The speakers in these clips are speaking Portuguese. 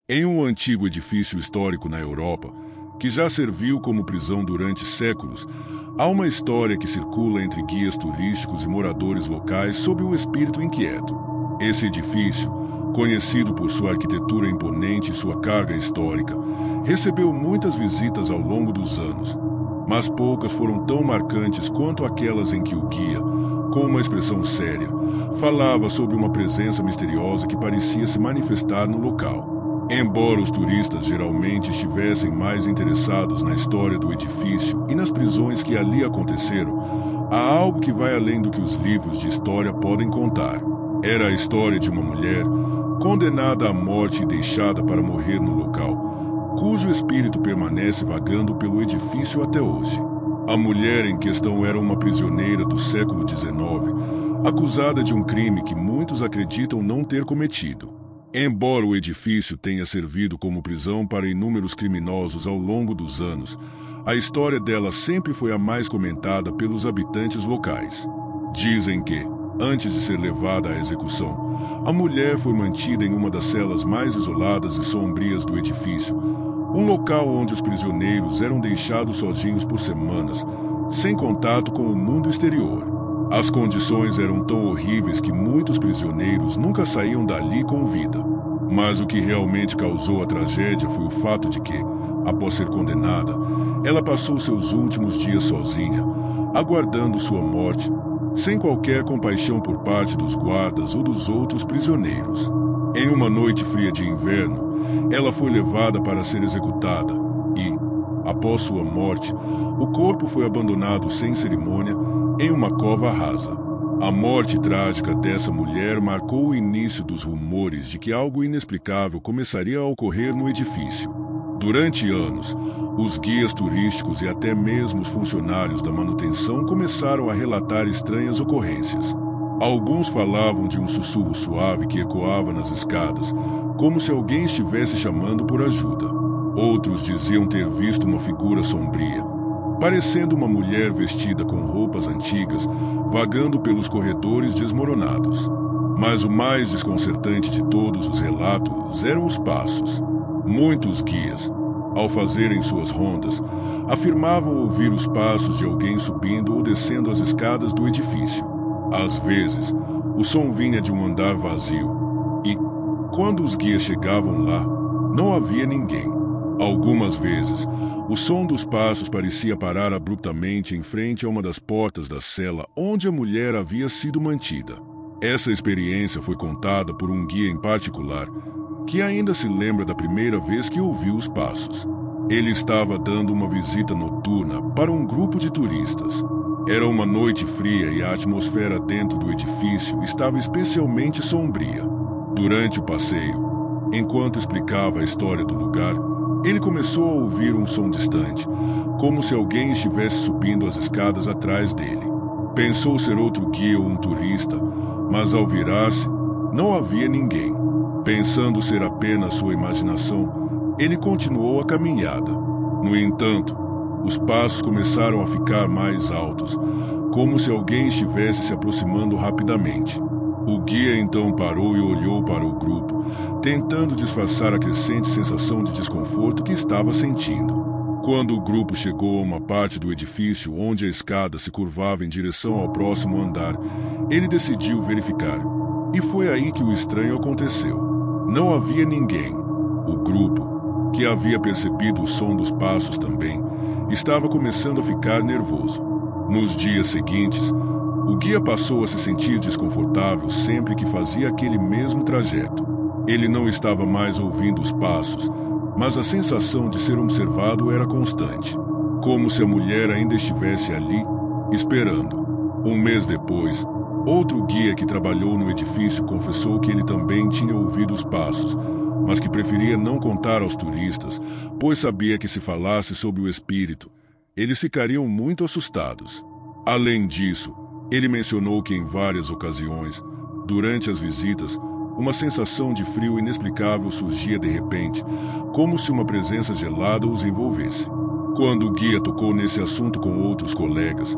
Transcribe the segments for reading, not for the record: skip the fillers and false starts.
Em um antigo edifício histórico na Europa, que já serviu como prisão durante séculos, há uma história que circula entre guias turísticos e moradores locais sobre o espírito inquieto. Esse edifício, conhecido por sua arquitetura imponente e sua carga histórica, recebeu muitas visitas ao longo dos anos, mas poucas foram tão marcantes quanto aquelas em que o guia, com uma expressão séria, falava sobre uma presença misteriosa que parecia se manifestar no local. Embora os turistas geralmente estivessem mais interessados na história do edifício e nas prisões que ali aconteceram, há algo que vai além do que os livros de história podem contar. Era a história de uma mulher condenada à morte e deixada para morrer no local, cujo espírito permanece vagando pelo edifício até hoje. A mulher em questão era uma prisioneira do século XIX, acusada de um crime que muitos acreditam não ter cometido. Embora o edifício tenha servido como prisão para inúmeros criminosos ao longo dos anos, a história dela sempre foi a mais comentada pelos habitantes locais. Dizem que, antes de ser levada à execução, a mulher foi mantida em uma das celas mais isoladas e sombrias do edifício, um local onde os prisioneiros eram deixados sozinhos por semanas, sem contato com o mundo exterior. As condições eram tão horríveis que muitos prisioneiros nunca saíam dali com vida. Mas o que realmente causou a tragédia foi o fato de que, após ser condenada, ela passou seus últimos dias sozinha, aguardando sua morte, sem qualquer compaixão por parte dos guardas ou dos outros prisioneiros. Em uma noite fria de inverno, ela foi levada para ser executada e, após sua morte, o corpo foi abandonado sem cerimônia em uma cova rasa. A morte trágica dessa mulher marcou o início dos rumores de que algo inexplicável começaria a ocorrer no edifício. Durante anos, os guias turísticos e até mesmo os funcionários da manutenção começaram a relatar estranhas ocorrências. Alguns falavam de um sussurro suave que ecoava nas escadas, como se alguém estivesse chamando por ajuda. Outros diziam ter visto uma figura sombria, parecendo uma mulher vestida com roupas antigas, vagando pelos corredores desmoronados. Mas o mais desconcertante de todos os relatos eram os passos. Muitos guias, ao fazerem suas rondas, afirmavam ouvir os passos de alguém subindo ou descendo as escadas do edifício. Às vezes, o som vinha de um andar vazio e, quando os guias chegavam lá, não havia ninguém. Algumas vezes, o som dos passos parecia parar abruptamente em frente a uma das portas da cela onde a mulher havia sido mantida. Essa experiência foi contada por um guia em particular, que ainda se lembra da primeira vez que ouviu os passos. Ele estava dando uma visita noturna para um grupo de turistas. Era uma noite fria e a atmosfera dentro do edifício estava especialmente sombria. Durante o passeio, enquanto explicava a história do lugar, ele começou a ouvir um som distante, como se alguém estivesse subindo as escadas atrás dele. Pensou ser outro guia ou um turista, mas ao virar-se, não havia ninguém. Pensando ser apenas sua imaginação, ele continuou a caminhada. No entanto, os passos começaram a ficar mais altos, como se alguém estivesse se aproximando rapidamente. O guia então parou e olhou para o grupo, tentando disfarçar a crescente sensação de desconforto que estava sentindo. Quando o grupo chegou a uma parte do edifício onde a escada se curvava em direção ao próximo andar, ele decidiu verificar. E foi aí que o estranho aconteceu. Não havia ninguém. O grupo, que havia percebido o som dos passos também, estava começando a ficar nervoso. Nos dias seguintes, o guia passou a se sentir desconfortável sempre que fazia aquele mesmo trajeto. Ele não estava mais ouvindo os passos, mas a sensação de ser observado era constante, como se a mulher ainda estivesse ali, esperando. Um mês depois, outro guia que trabalhou no edifício confessou que ele também tinha ouvido os passos, mas que preferia não contar aos turistas, pois sabia que se falasse sobre o espírito, eles ficariam muito assustados. Além disso, ele mencionou que em várias ocasiões, durante as visitas, uma sensação de frio inexplicável surgia de repente, como se uma presença gelada os envolvesse. Quando o guia tocou nesse assunto com outros colegas,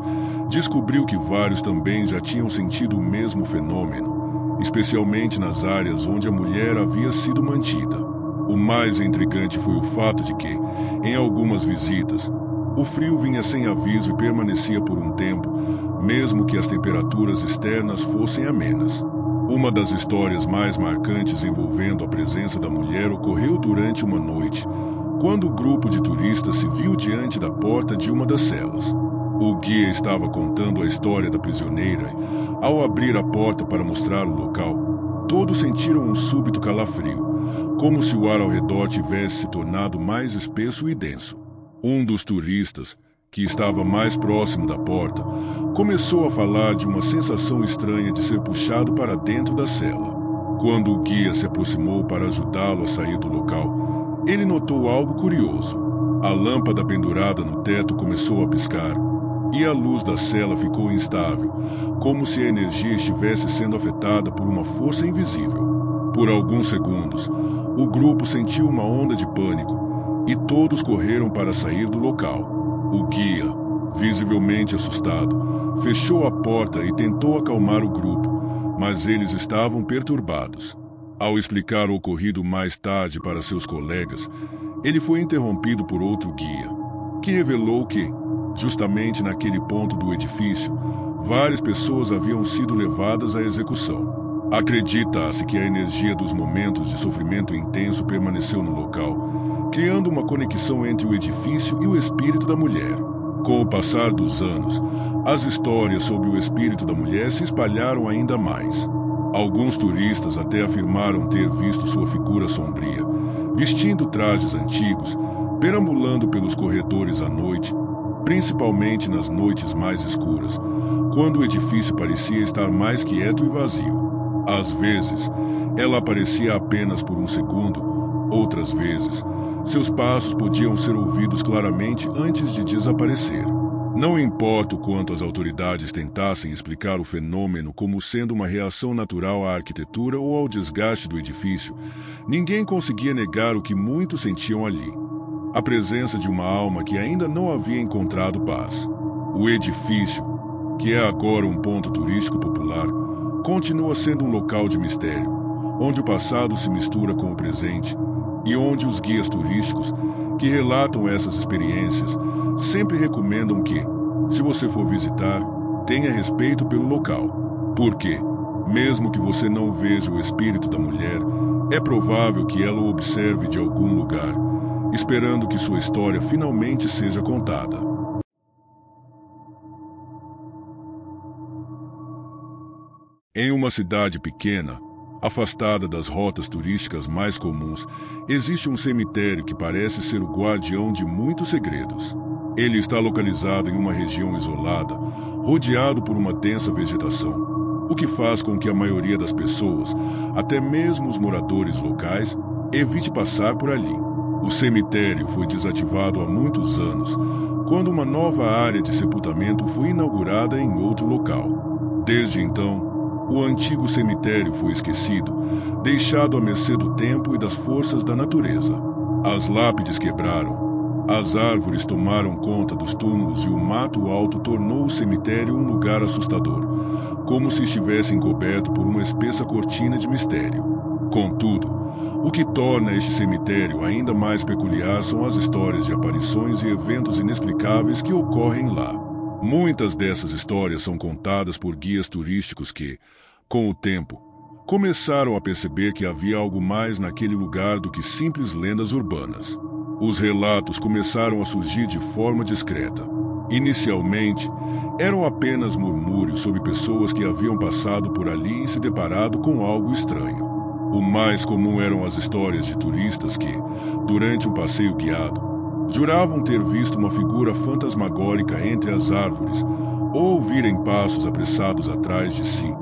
descobriu que vários também já tinham sentido o mesmo fenômeno, especialmente nas áreas onde a mulher havia sido mantida. O mais intrigante foi o fato de que, em algumas visitas, o frio vinha sem aviso e permanecia por um tempo, mesmo que as temperaturas externas fossem amenas. Uma das histórias mais marcantes envolvendo a presença da mulher ocorreu durante uma noite, quando o grupo de turistas se viu diante da porta de uma das celas. O guia estava contando a história da prisioneira e, ao abrir a porta para mostrar o local, todos sentiram um súbito calafrio, como se o ar ao redor tivesse se tornado mais espesso e denso. Um dos turistas, que estava mais próximo da porta, começou a falar de uma sensação estranha de ser puxado para dentro da cela. Quando o guia se aproximou para ajudá-lo a sair do local, ele notou algo curioso. A lâmpada pendurada no teto começou a piscar, e a luz da cela ficou instável, como se a energia estivesse sendo afetada por uma força invisível. Por alguns segundos, o grupo sentiu uma onda de pânico, e todos correram para sair do local. O guia, visivelmente assustado, fechou a porta e tentou acalmar o grupo, mas eles estavam perturbados. Ao explicar o ocorrido mais tarde para seus colegas, ele foi interrompido por outro guia, que revelou que, justamente naquele ponto do edifício, várias pessoas haviam sido levadas à execução. Acredita-se que a energia dos momentos de sofrimento intenso permaneceu no local, criando uma conexão entre o edifício e o espírito da mulher. Com o passar dos anos, as histórias sobre o espírito da mulher se espalharam ainda mais. Alguns turistas até afirmaram ter visto sua figura sombria, vestindo trajes antigos, perambulando pelos corredores à noite, principalmente nas noites mais escuras, quando o edifício parecia estar mais quieto e vazio. Às vezes, ela aparecia apenas por um segundo, outras vezes, seus passos podiam ser ouvidos claramente antes de desaparecer. Não importa o quanto as autoridades tentassem explicar o fenômeno como sendo uma reação natural à arquitetura ou ao desgaste do edifício, ninguém conseguia negar o que muitos sentiam ali: a presença de uma alma que ainda não havia encontrado paz. O edifício, que é agora um ponto turístico popular, continua sendo um local de mistério, onde o passado se mistura com o presente, e onde os guias turísticos, que relatam essas experiências, sempre recomendam que, se você for visitar, tenha respeito pelo local. Porque, mesmo que você não veja o espírito da mulher, é provável que ela o observe de algum lugar, esperando que sua história finalmente seja contada. Em uma cidade pequena, afastada das rotas turísticas mais comuns, existe um cemitério que parece ser o guardião de muitos segredos. Ele está localizado em uma região isolada, rodeado por uma densa vegetação, o que faz com que a maioria das pessoas, até mesmo os moradores locais, evite passar por ali. O cemitério foi desativado há muitos anos, quando uma nova área de sepultamento foi inaugurada em outro local. Desde então, o antigo cemitério foi esquecido, deixado à mercê do tempo e das forças da natureza. As lápides quebraram, as árvores tomaram conta dos túmulos e o mato alto tornou o cemitério um lugar assustador, como se estivesse encoberto por uma espessa cortina de mistério. Contudo, o que torna este cemitério ainda mais peculiar são as histórias de aparições e eventos inexplicáveis que ocorrem lá. Muitas dessas histórias são contadas por guias turísticos que, com o tempo, começaram a perceber que havia algo mais naquele lugar do que simples lendas urbanas. Os relatos começaram a surgir de forma discreta. Inicialmente, eram apenas murmúrios sobre pessoas que haviam passado por ali e se deparado com algo estranho. O mais comum eram as histórias de turistas que, durante um passeio guiado, juravam ter visto uma figura fantasmagórica entre as árvores ou ouvirem passos apressados atrás de si,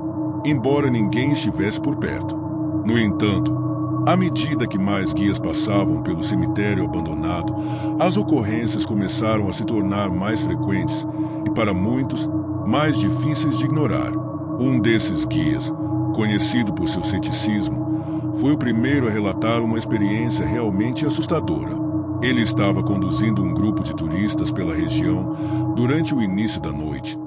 embora ninguém estivesse por perto. No entanto, à medida que mais guias passavam pelo cemitério abandonado, as ocorrências começaram a se tornar mais frequentes e, para muitos, mais difíceis de ignorar. Um desses guias, conhecido por seu ceticismo, foi o primeiro a relatar uma experiência realmente assustadora. Ele estava conduzindo um grupo de turistas pela região durante o início da noite,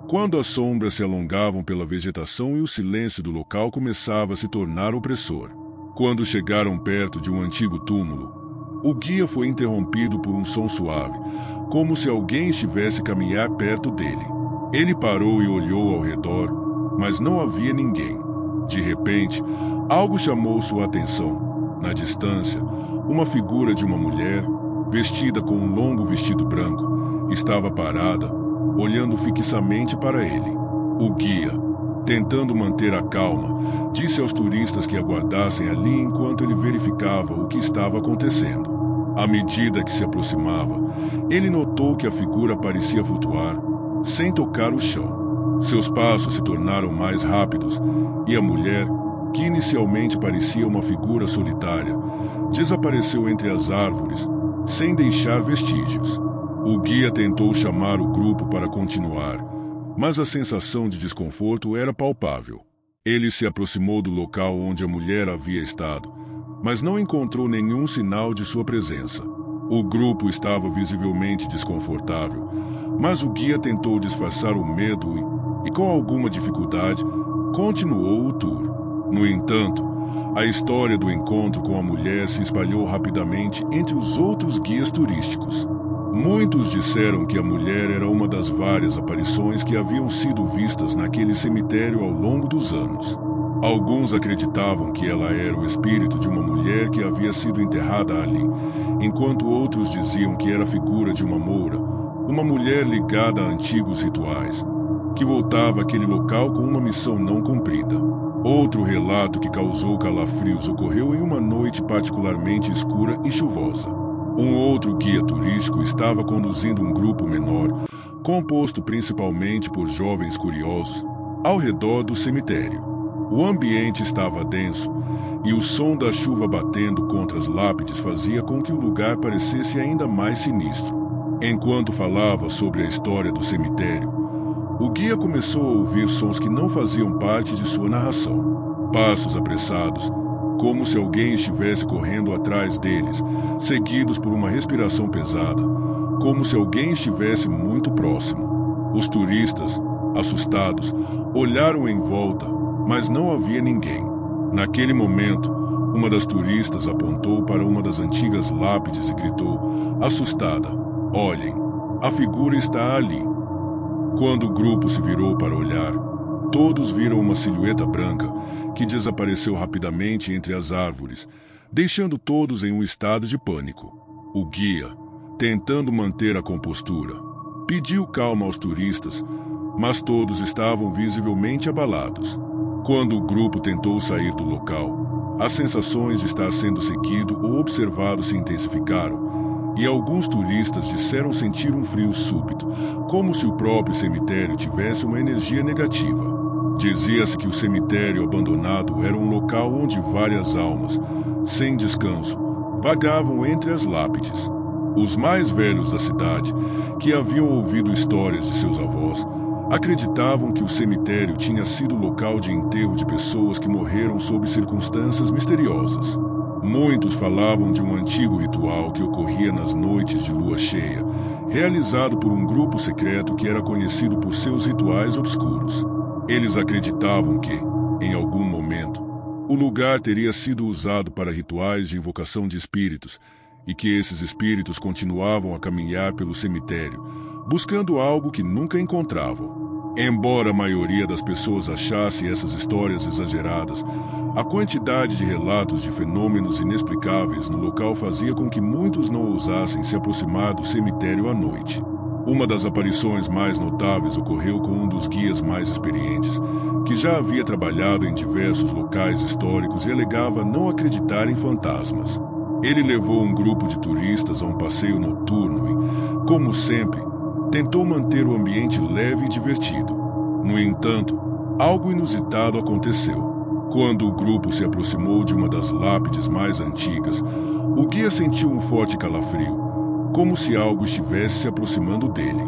quando as sombras se alongavam pela vegetação e o silêncio do local começava a se tornar opressor. Quando chegaram perto de um antigo túmulo, o guia foi interrompido por um som suave, como se alguém estivesse a caminhar perto dele. Ele parou e olhou ao redor, mas não havia ninguém. De repente, algo chamou sua atenção. Na distância, uma figura de uma mulher, vestida com um longo vestido branco, estava parada, olhando fixamente para ele. O guia, tentando manter a calma, disse aos turistas que aguardassem ali enquanto ele verificava o que estava acontecendo. À medida que se aproximava, ele notou que a figura parecia flutuar, sem tocar o chão. Seus passos se tornaram mais rápidos e a mulher, que inicialmente parecia uma figura solitária, desapareceu entre as árvores, sem deixar vestígios. O guia tentou chamar o grupo para continuar, mas a sensação de desconforto era palpável. Ele se aproximou do local onde a mulher havia estado, mas não encontrou nenhum sinal de sua presença. O grupo estava visivelmente desconfortável, mas o guia tentou disfarçar o medo e com alguma dificuldade, continuou o tour. No entanto, a história do encontro com a mulher se espalhou rapidamente entre os outros guias turísticos. Muitos disseram que a mulher era uma das várias aparições que haviam sido vistas naquele cemitério ao longo dos anos. Alguns acreditavam que ela era o espírito de uma mulher que havia sido enterrada ali, enquanto outros diziam que era a figura de uma moura, uma mulher ligada a antigos rituais, que voltava àquele local com uma missão não cumprida. Outro relato que causou calafrios ocorreu em uma noite particularmente escura e chuvosa. Um outro guia turístico estava conduzindo um grupo menor, composto principalmente por jovens curiosos, ao redor do cemitério. O ambiente estava denso e o som da chuva batendo contra as lápides fazia com que o lugar parecesse ainda mais sinistro. Enquanto falava sobre a história do cemitério, o guia começou a ouvir sons que não faziam parte de sua narração. Passos apressados, como se alguém estivesse correndo atrás deles, seguidos por uma respiração pesada, como se alguém estivesse muito próximo. Os turistas, assustados, olharam em volta, mas não havia ninguém. Naquele momento, uma das turistas apontou para uma das antigas lápides e gritou, assustada, olhem, a figura está ali. Quando o grupo se virou para olhar, todos viram uma silhueta branca que desapareceu rapidamente entre as árvores, deixando todos em um estado de pânico. O guia, tentando manter a compostura, pediu calma aos turistas, mas todos estavam visivelmente abalados. Quando o grupo tentou sair do local, as sensações de estar sendo seguido ou observado se intensificaram, e alguns turistas disseram sentir um frio súbito, como se o próprio cemitério tivesse uma energia negativa. Dizia-se que o cemitério abandonado era um local onde várias almas, sem descanso, vagavam entre as lápides. Os mais velhos da cidade, que haviam ouvido histórias de seus avós, acreditavam que o cemitério tinha sido local de enterro de pessoas que morreram sob circunstâncias misteriosas. Muitos falavam de um antigo ritual que ocorria nas noites de lua cheia, realizado por um grupo secreto que era conhecido por seus rituais obscuros. Eles acreditavam que, em algum momento, o lugar teria sido usado para rituais de invocação de espíritos e que esses espíritos continuavam a caminhar pelo cemitério, buscando algo que nunca encontravam. Embora a maioria das pessoas achasse essas histórias exageradas, a quantidade de relatos de fenômenos inexplicáveis no local fazia com que muitos não ousassem se aproximar do cemitério à noite. Uma das aparições mais notáveis ocorreu com um dos guias mais experientes, que já havia trabalhado em diversos locais históricos e alegava não acreditar em fantasmas. Ele levou um grupo de turistas a um passeio noturno e, como sempre, tentou manter o ambiente leve e divertido. No entanto, algo inusitado aconteceu. Quando o grupo se aproximou de uma das lápides mais antigas, o guia sentiu um forte calafrio, como se algo estivesse se aproximando dele.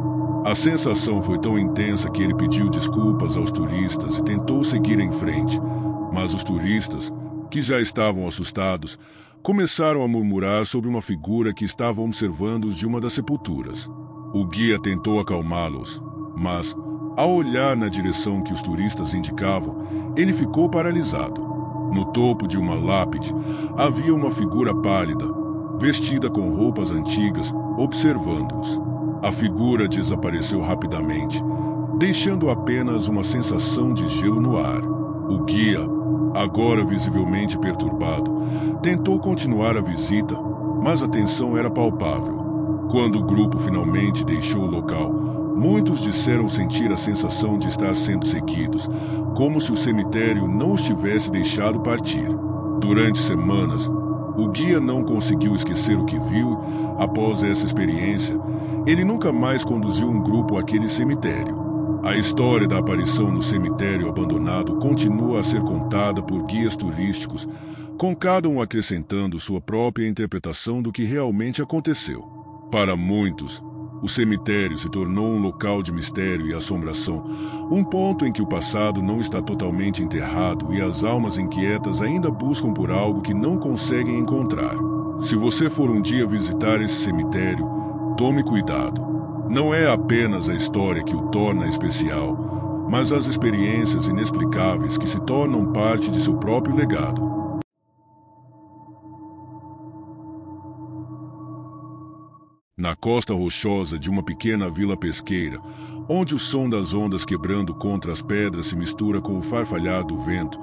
A sensação foi tão intensa que ele pediu desculpas aos turistas e tentou seguir em frente, mas os turistas, que já estavam assustados, começaram a murmurar sobre uma figura que estava observando-os de uma das sepulturas. O guia tentou acalmá-los, mas, ao olhar na direção que os turistas indicavam, ele ficou paralisado. No topo de uma lápide havia uma figura pálida, vestida com roupas antigas, observando-os. A figura desapareceu rapidamente, deixando apenas uma sensação de gelo no ar. O guia, agora visivelmente perturbado, tentou continuar a visita, mas a tensão era palpável. Quando o grupo finalmente deixou o local, muitos disseram sentir a sensação de estar sendo seguidos, como se o cemitério não os tivesse deixado partir. Durante semanas, o guia não conseguiu esquecer o que viu. Após essa experiência, ele nunca mais conduziu um grupo àquele cemitério. A história da aparição no cemitério abandonado continua a ser contada por guias turísticos, com cada um acrescentando sua própria interpretação do que realmente aconteceu. Para muitos, o cemitério se tornou um local de mistério e assombração, um ponto em que o passado não está totalmente enterrado e as almas inquietas ainda buscam por algo que não conseguem encontrar. Se você for um dia visitar esse cemitério, tome cuidado. Não é apenas a história que o torna especial, mas as experiências inexplicáveis que se tornam parte de seu próprio legado. Na costa rochosa de uma pequena vila pesqueira, onde o som das ondas quebrando contra as pedras se mistura com o farfalhar do vento,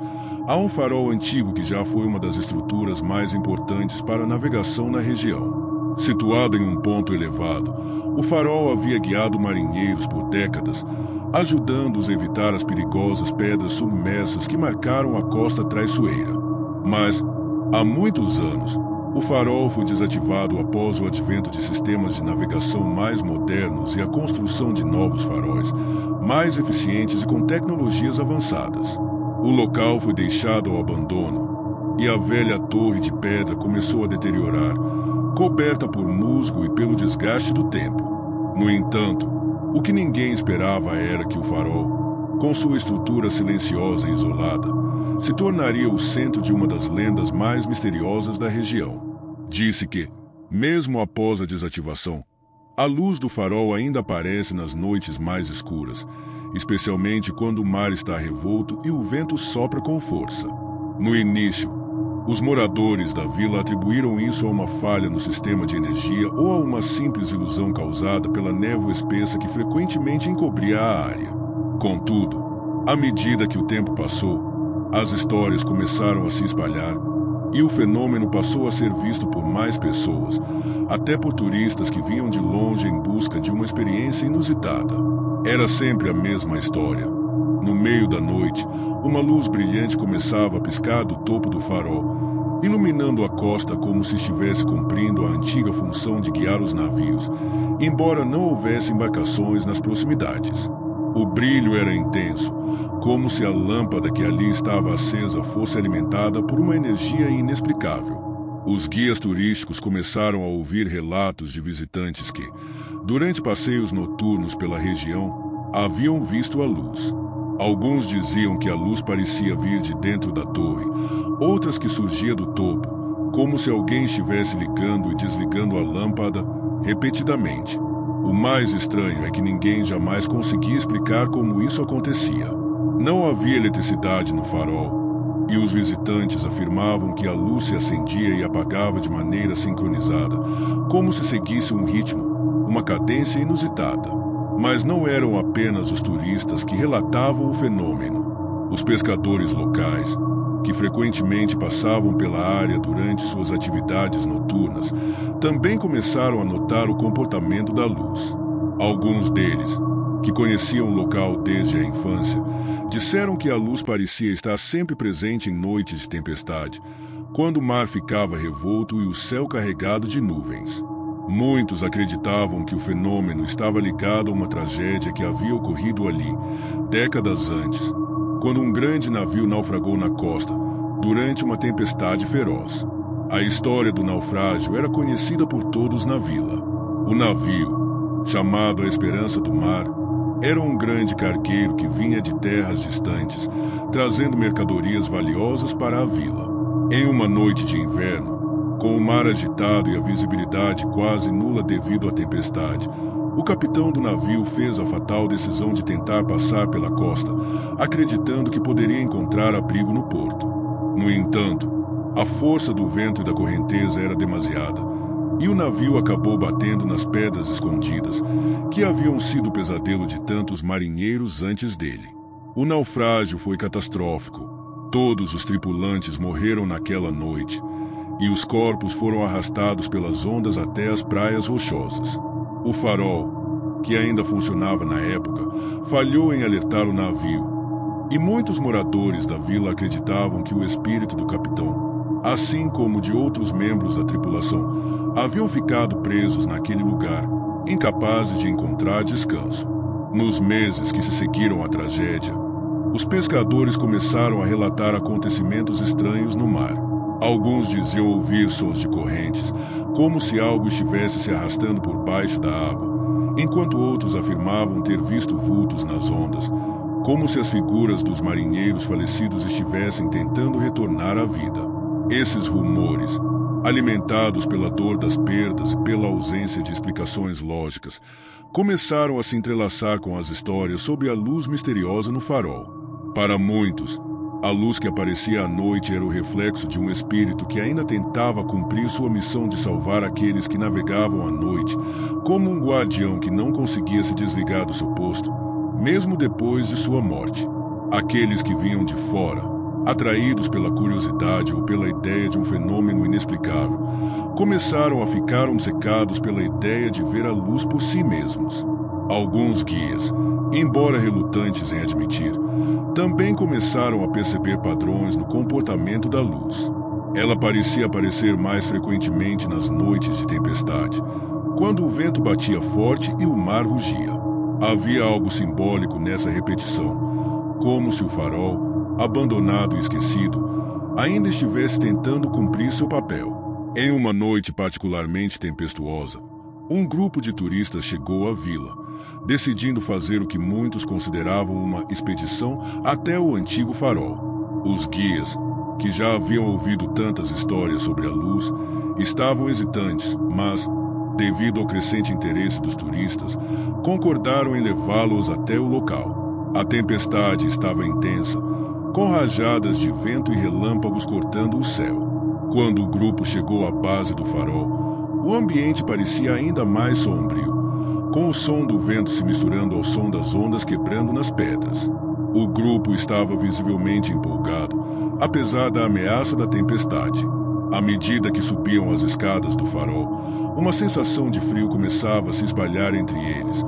há um farol antigo que já foi uma das estruturas mais importantes para a navegação na região. Situado em um ponto elevado, o farol havia guiado marinheiros por décadas, ajudando-os a evitar as perigosas pedras submersas que marcaram a costa traiçoeira. Mas, há muitos anos, o farol foi desativado após o advento de sistemas de navegação mais modernos e a construção de novos faróis, mais eficientes e com tecnologias avançadas. O local foi deixado ao abandono e a velha torre de pedra começou a deteriorar, coberta por musgo e pelo desgaste do tempo. No entanto, o que ninguém esperava era que o farol, com sua estrutura silenciosa e isolada, se tornaria o centro de uma das lendas mais misteriosas da região. Disse que, mesmo após a desativação, a luz do farol ainda aparece nas noites mais escuras, especialmente quando o mar está revolto e o vento sopra com força. No início, os moradores da vila atribuíram isso a uma falha no sistema de energia ou a uma simples ilusão causada pela névoa espessa que frequentemente encobria a área. Contudo, à medida que o tempo passou, as histórias começaram a se espalhar e o fenômeno passou a ser visto por mais pessoas, até por turistas que vinham de longe em busca de uma experiência inusitada. Era sempre a mesma história. No meio da noite, uma luz brilhante começava a piscar do topo do farol, iluminando a costa como se estivesse cumprindo a antiga função de guiar os navios, embora não houvesse embarcações nas proximidades. O brilho era intenso, como se a lâmpada que ali estava acesa fosse alimentada por uma energia inexplicável. Os guias turísticos começaram a ouvir relatos de visitantes que, durante passeios noturnos pela região, haviam visto a luz. Alguns diziam que a luz parecia vir de dentro da torre, outras que surgia do topo, como se alguém estivesse ligando e desligando a lâmpada repetidamente. O mais estranho é que ninguém jamais conseguia explicar como isso acontecia. Não havia eletricidade no farol, e os visitantes afirmavam que a luz se acendia e apagava de maneira sincronizada, como se seguisse um ritmo, uma cadência inusitada. Mas não eram apenas os turistas que relatavam o fenômeno. Os pescadores locais, que frequentemente passavam pela área durante suas atividades noturnas, também começaram a notar o comportamento da luz. Alguns deles, que conheciam o local desde a infância, disseram que a luz parecia estar sempre presente em noites de tempestade, quando o mar ficava revolto e o céu carregado de nuvens. Muitos acreditavam que o fenômeno estava ligado a uma tragédia que havia ocorrido ali, décadas antes, quando um grande navio naufragou na costa, durante uma tempestade feroz. A história do naufrágio era conhecida por todos na vila. O navio, chamado a Esperança do Mar, era um grande cargueiro que vinha de terras distantes, trazendo mercadorias valiosas para a vila. Em uma noite de inverno, com o mar agitado e a visibilidade quase nula devido à tempestade, o capitão do navio fez a fatal decisão de tentar passar pela costa, acreditando que poderia encontrar abrigo no porto. No entanto, a força do vento e da correnteza era demasiada, e o navio acabou batendo nas pedras escondidas, que haviam sido o pesadelo de tantos marinheiros antes dele. O naufrágio foi catastrófico. Todos os tripulantes morreram naquela noite, e os corpos foram arrastados pelas ondas até as praias rochosas. O farol, que ainda funcionava na época, falhou em alertar o navio, e muitos moradores da vila acreditavam que o espírito do capitão, assim como de outros membros da tripulação, haviam ficado presos naquele lugar, incapazes de encontrar descanso. Nos meses que se seguiram à tragédia, os pescadores começaram a relatar acontecimentos estranhos no mar. Alguns diziam ouvir sons de correntes, como se algo estivesse se arrastando por baixo da água, enquanto outros afirmavam ter visto vultos nas ondas, como se as figuras dos marinheiros falecidos estivessem tentando retornar à vida. Esses rumores, alimentados pela dor das perdas e pela ausência de explicações lógicas, começaram a se entrelaçar com as histórias sobre a luz misteriosa no farol. Para muitos, a luz que aparecia à noite era o reflexo de um espírito que ainda tentava cumprir sua missão de salvar aqueles que navegavam à noite, como um guardião que não conseguia se desligar do seu posto, mesmo depois de sua morte. Aqueles que vinham de fora, atraídos pela curiosidade ou pela ideia de um fenômeno inexplicável, começaram a ficar obcecados pela ideia de ver a luz por si mesmos. Alguns guias, embora relutantes em admitir, também começaram a perceber padrões no comportamento da luz. Ela parecia aparecer mais frequentemente nas noites de tempestade, quando o vento batia forte e o mar rugia. Havia algo simbólico nessa repetição, como se o farol, abandonado e esquecido, ainda estivesse tentando cumprir seu papel. Em uma noite particularmente tempestuosa, um grupo de turistas chegou à vila, decidindo fazer o que muitos consideravam uma expedição até o antigo farol. Os guias, que já haviam ouvido tantas histórias sobre a luz, estavam hesitantes, mas, devido ao crescente interesse dos turistas, concordaram em levá-los até o local. A tempestade estava intensa, com rajadas de vento e relâmpagos cortando o céu. Quando o grupo chegou à base do farol, o ambiente parecia ainda mais sombrio, com o som do vento se misturando ao som das ondas quebrando nas pedras. O grupo estava visivelmente empolgado, apesar da ameaça da tempestade. À medida que subiam as escadas do farol, uma sensação de frio começava a se espalhar entre eles,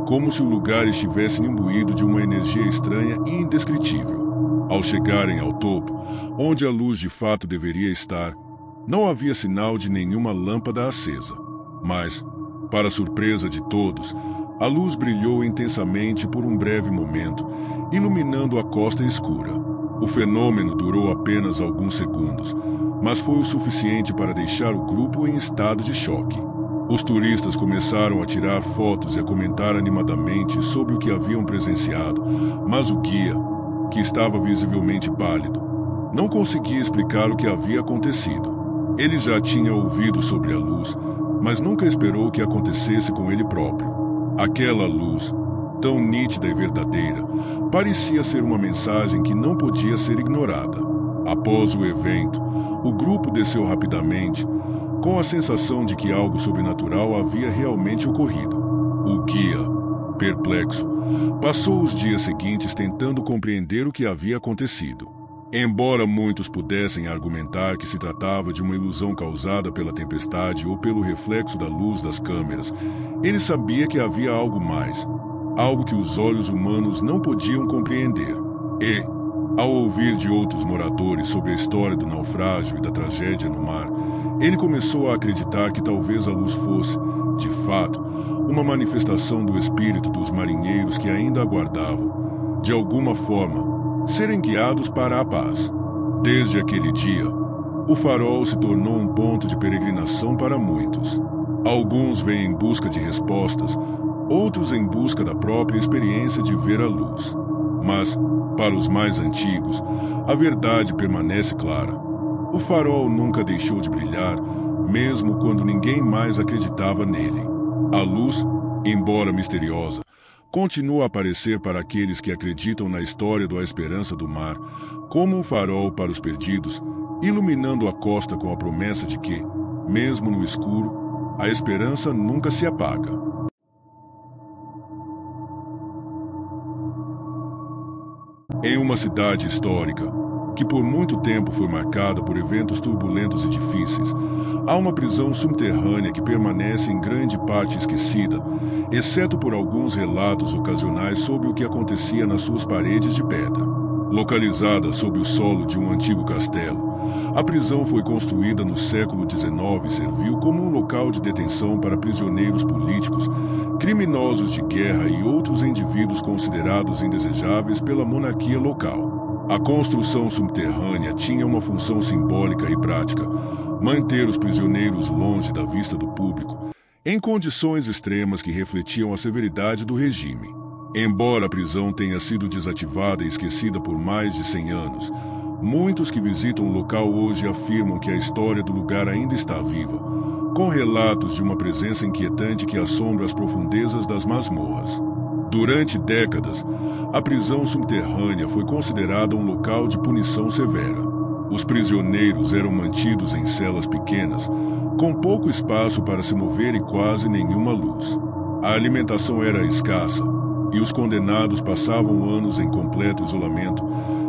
como se o lugar estivesse imbuído de uma energia estranha e indescritível. Ao chegarem ao topo, onde a luz de fato deveria estar, não havia sinal de nenhuma lâmpada acesa. Mas, para surpresa de todos, a luz brilhou intensamente por um breve momento, iluminando a costa escura. O fenômeno durou apenas alguns segundos, mas foi o suficiente para deixar o grupo em estado de choque. Os turistas começaram a tirar fotos e a comentar animadamente sobre o que haviam presenciado, mas o guia, que estava visivelmente pálido, não conseguia explicar o que havia acontecido. Ele já tinha ouvido sobre a luz, mas nunca esperou que acontecesse com ele próprio. Aquela luz, tão nítida e verdadeira, parecia ser uma mensagem que não podia ser ignorada. Após o evento, o grupo desceu rapidamente, com a sensação de que algo sobrenatural havia realmente ocorrido. O guia, perplexo, passou os dias seguintes tentando compreender o que havia acontecido. Embora muitos pudessem argumentar que se tratava de uma ilusão causada pela tempestade ou pelo reflexo da luz das câmeras, ele sabia que havia algo mais, algo que os olhos humanos não podiam compreender. E, ao ouvir de outros moradores sobre a história do naufrágio e da tragédia no mar, ele começou a acreditar que talvez a luz fosse, de fato, uma manifestação do espírito dos marinheiros que ainda aguardavam, de alguma forma, serem guiados para a paz. Desde aquele dia, o farol se tornou um ponto de peregrinação para muitos. Alguns vêm em busca de respostas, outros em busca da própria experiência de ver a luz. Mas, para os mais antigos, a verdade permanece clara. O farol nunca deixou de brilhar, mesmo quando ninguém mais acreditava nele. A luz, embora misteriosa, continua a aparecer para aqueles que acreditam na história da esperança do mar, como um farol para os perdidos, iluminando a costa com a promessa de que, mesmo no escuro, a esperança nunca se apaga. Em uma cidade histórica, que por muito tempo foi marcada por eventos turbulentos e difíceis, há uma prisão subterrânea que permanece em grande parte esquecida, exceto por alguns relatos ocasionais sobre o que acontecia nas suas paredes de pedra. Localizada sob o solo de um antigo castelo, a prisão foi construída no século XIX e serviu como um local de detenção para prisioneiros políticos, criminosos de guerra e outros indivíduos considerados indesejáveis pela monarquia local. A construção subterrânea tinha uma função simbólica e prática: manter os prisioneiros longe da vista do público, em condições extremas que refletiam a severidade do regime. Embora a prisão tenha sido desativada e esquecida por mais de 100 anos, muitos que visitam o local hoje afirmam que a história do lugar ainda está viva, com relatos de uma presença inquietante que assombra as profundezas das masmorras. Durante décadas, a prisão subterrânea foi considerada um local de punição severa. Os prisioneiros eram mantidos em celas pequenas, com pouco espaço para se mover e quase nenhuma luz. A alimentação era escassa, e os condenados passavam anos em completo isolamento,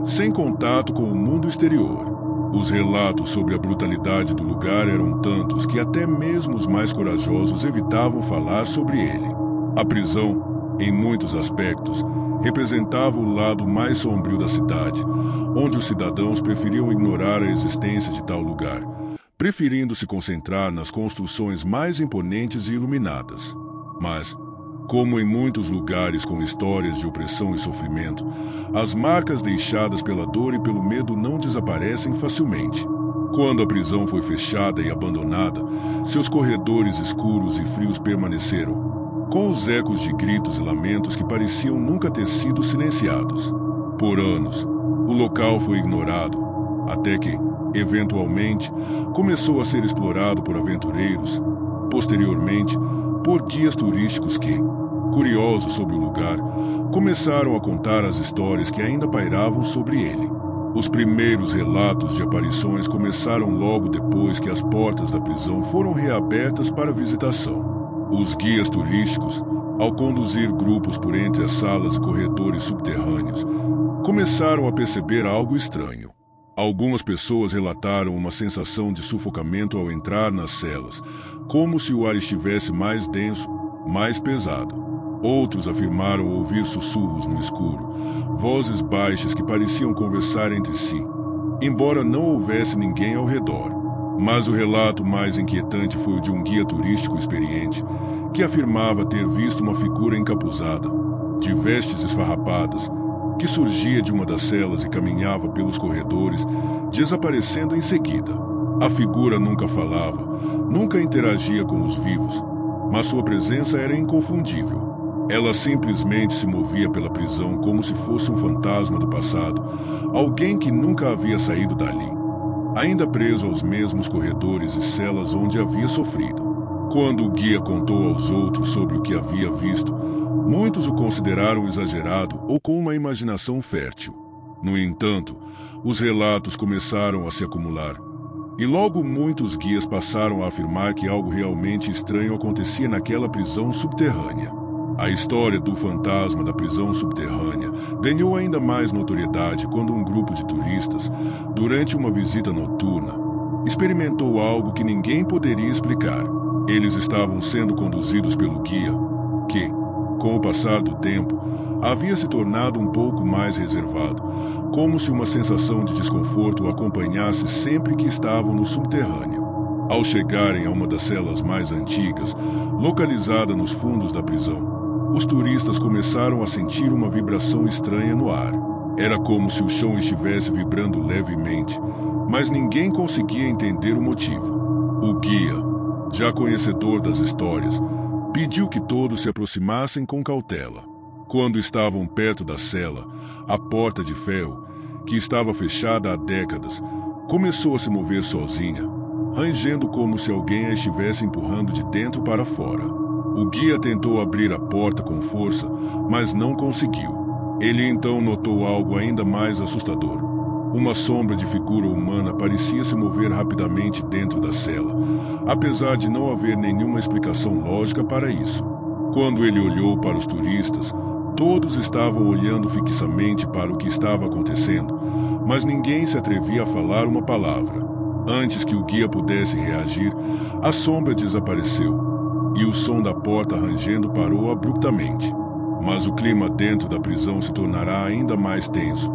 sem contato com o mundo exterior. Os relatos sobre a brutalidade do lugar eram tantos que até mesmo os mais corajosos evitavam falar sobre ele. A prisão, em muitos aspectos, representava o lado mais sombrio da cidade, onde os cidadãos preferiam ignorar a existência de tal lugar, preferindo se concentrar nas construções mais imponentes e iluminadas. Mas, como em muitos lugares com histórias de opressão e sofrimento, as marcas deixadas pela dor e pelo medo não desaparecem facilmente. Quando a prisão foi fechada e abandonada, seus corredores escuros e frios permaneceram, com os ecos de gritos e lamentos que pareciam nunca ter sido silenciados. Por anos, o local foi ignorado, até que, eventualmente, começou a ser explorado por aventureiros, posteriormente, por guias turísticos que, curiosos sobre o lugar, começaram a contar as histórias que ainda pairavam sobre ele. Os primeiros relatos de aparições começaram logo depois que as portas da prisão foram reabertas para visitação. Os guias turísticos, ao conduzir grupos por entre as salas e corredores subterrâneos, começaram a perceber algo estranho. Algumas pessoas relataram uma sensação de sufocamento ao entrar nas celas, como se o ar estivesse mais denso, mais pesado. Outros afirmaram ouvir sussurros no escuro, vozes baixas que pareciam conversar entre si, embora não houvesse ninguém ao redor. Mas o relato mais inquietante foi o de um guia turístico experiente, que afirmava ter visto uma figura encapuzada, de vestes esfarrapadas, que surgia de uma das celas e caminhava pelos corredores, desaparecendo em seguida. A figura nunca falava, nunca interagia com os vivos, mas sua presença era inconfundível. Ela simplesmente se movia pela prisão como se fosse um fantasma do passado, alguém que nunca havia saído dali, ainda preso aos mesmos corredores e celas onde havia sofrido. Quando o guia contou aos outros sobre o que havia visto, muitos o consideraram exagerado ou com uma imaginação fértil. No entanto, os relatos começaram a se acumular, e logo muitos guias passaram a afirmar que algo realmente estranho acontecia naquela prisão subterrânea. A história do fantasma da prisão subterrânea ganhou ainda mais notoriedade quando um grupo de turistas, durante uma visita noturna, experimentou algo que ninguém poderia explicar. Eles estavam sendo conduzidos pelo guia, que, com o passar do tempo, havia se tornado um pouco mais reservado, como se uma sensação de desconforto o acompanhasse sempre que estavam no subterrâneo. Ao chegarem a uma das celas mais antigas, localizada nos fundos da prisão, os turistas começaram a sentir uma vibração estranha no ar. Era como se o chão estivesse vibrando levemente, mas ninguém conseguia entender o motivo. O guia, já conhecedor das histórias, pediu que todos se aproximassem com cautela. Quando estavam perto da cela, a porta de ferro, que estava fechada há décadas, começou a se mover sozinha, rangendo como se alguém a estivesse empurrando de dentro para fora. O guia tentou abrir a porta com força, mas não conseguiu. Ele então notou algo ainda mais assustador. Uma sombra de figura humana parecia se mover rapidamente dentro da cela, apesar de não haver nenhuma explicação lógica para isso. Quando ele olhou para os turistas, todos estavam olhando fixamente para o que estava acontecendo, mas ninguém se atrevia a falar uma palavra. Antes que o guia pudesse reagir, a sombra desapareceu, e o som da porta rangendo parou abruptamente. Mas o clima dentro da prisão se tornará ainda mais tenso,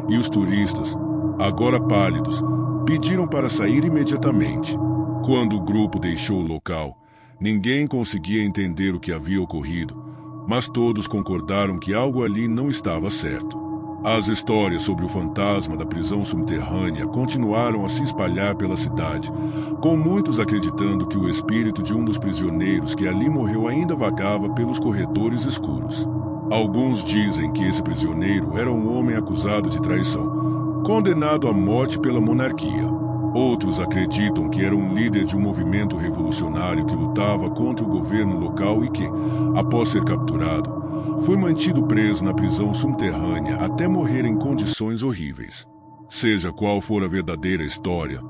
e os turistas, agora pálidos, pediram para sair imediatamente. Quando o grupo deixou o local, ninguém conseguia entender o que havia ocorrido, mas todos concordaram que algo ali não estava certo. As histórias sobre o fantasma da prisão subterrânea continuaram a se espalhar pela cidade, com muitos acreditando que o espírito de um dos prisioneiros que ali morreu ainda vagava pelos corredores escuros. Alguns dizem que esse prisioneiro era um homem acusado de traição, condenado à morte pela monarquia. Outros acreditam que era um líder de um movimento revolucionário que lutava contra o governo local e que, após ser capturado, foi mantido preso na prisão subterrânea até morrer em condições horríveis. Seja qual for a verdadeira história,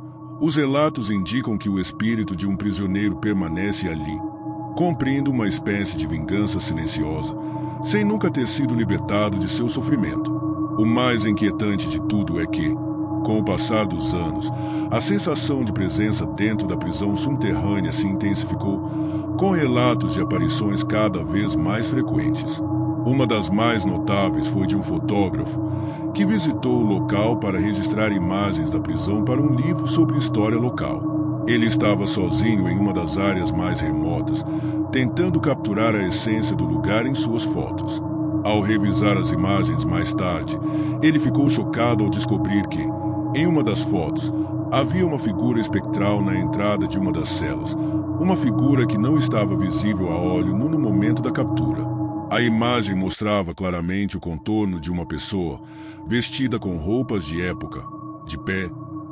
os relatos indicam que o espírito de um prisioneiro permanece ali, cumprindo uma espécie de vingança silenciosa, sem nunca ter sido libertado de seu sofrimento. O mais inquietante de tudo é que, com o passar dos anos, a sensação de presença dentro da prisão subterrânea se intensificou, com relatos de aparições cada vez mais frequentes. Uma das mais notáveis foi de um fotógrafo que visitou o local para registrar imagens da prisão para um livro sobre história local. Ele estava sozinho em uma das áreas mais remotas, tentando capturar a essência do lugar em suas fotos. Ao revisar as imagens mais tarde, ele ficou chocado ao descobrir que, em uma das fotos, havia uma figura espectral na entrada de uma das celas, uma figura que não estava visível a olho nu no momento da captura. A imagem mostrava claramente o contorno de uma pessoa, vestida com roupas de época, de pé,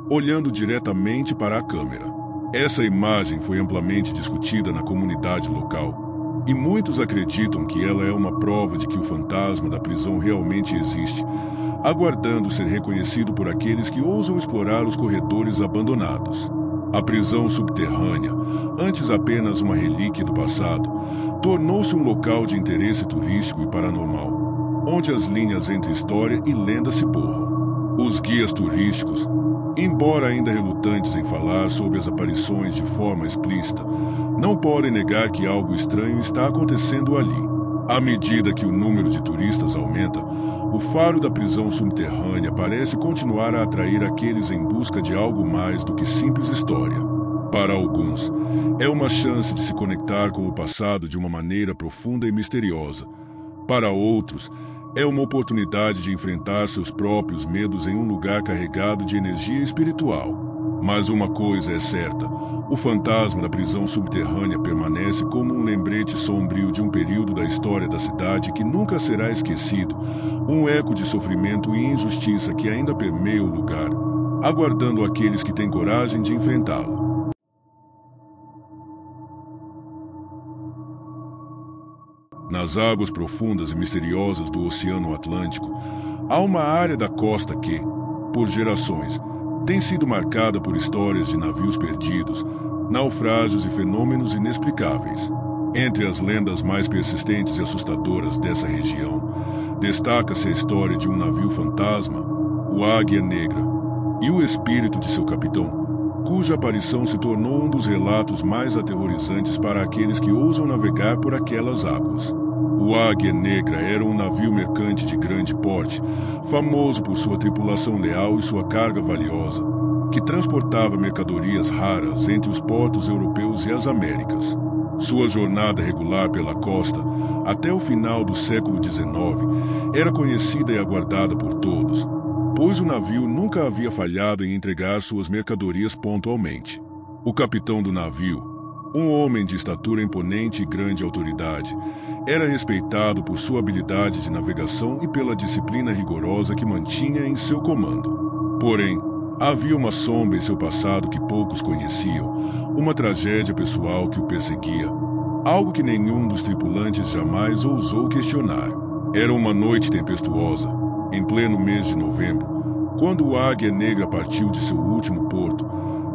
olhando diretamente para a câmera. Essa imagem foi amplamente discutida na comunidade local, e muitos acreditam que ela é uma prova de que o fantasma da prisão realmente existe, aguardando ser reconhecido por aqueles que ousam explorar os corredores abandonados. A prisão subterrânea, antes apenas uma relíquia do passado, tornou-se um local de interesse turístico e paranormal, onde as linhas entre história e lenda se borram. Os guias turísticos, embora ainda relutantes em falar sobre as aparições de forma explícita, não podem negar que algo estranho está acontecendo ali. À medida que o número de turistas aumenta, o faro da prisão subterrânea parece continuar a atrair aqueles em busca de algo mais do que simples história. Para alguns, é uma chance de se conectar com o passado de uma maneira profunda e misteriosa. Para outros, é uma oportunidade de enfrentar seus próprios medos em um lugar carregado de energia espiritual. Mas uma coisa é certa, o fantasma da prisão subterrânea permanece como um lembrete sombrio de um período da história da cidade que nunca será esquecido, um eco de sofrimento e injustiça que ainda permeia o lugar, aguardando aqueles que têm coragem de enfrentá-lo. Nas águas profundas e misteriosas do Oceano Atlântico, há uma área da costa que, por gerações, tem sido marcada por histórias de navios perdidos, naufrágios e fenômenos inexplicáveis. Entre as lendas mais persistentes e assustadoras dessa região, destaca-se a história de um navio fantasma, o Águia Negra, e o espírito de seu capitão, cuja aparição se tornou um dos relatos mais aterrorizantes para aqueles que ousam navegar por aquelas águas. O Águia Negra era um navio mercante de grande porte, famoso por sua tripulação leal e sua carga valiosa, que transportava mercadorias raras entre os portos europeus e as Américas. Sua jornada regular pela costa, até o final do século XIX, era conhecida e aguardada por todos, pois o navio nunca havia falhado em entregar suas mercadorias pontualmente. O capitão do navio, um homem de estatura imponente e grande autoridade, era respeitado por sua habilidade de navegação e pela disciplina rigorosa que mantinha em seu comando. Porém, Havia uma sombra em seu passado que poucos conheciam, uma tragédia pessoal que o perseguia, algo que nenhum dos tripulantes jamais ousou questionar. Era uma noite tempestuosa, em pleno mês de novembro, quando o Águia Negra partiu de seu último porto,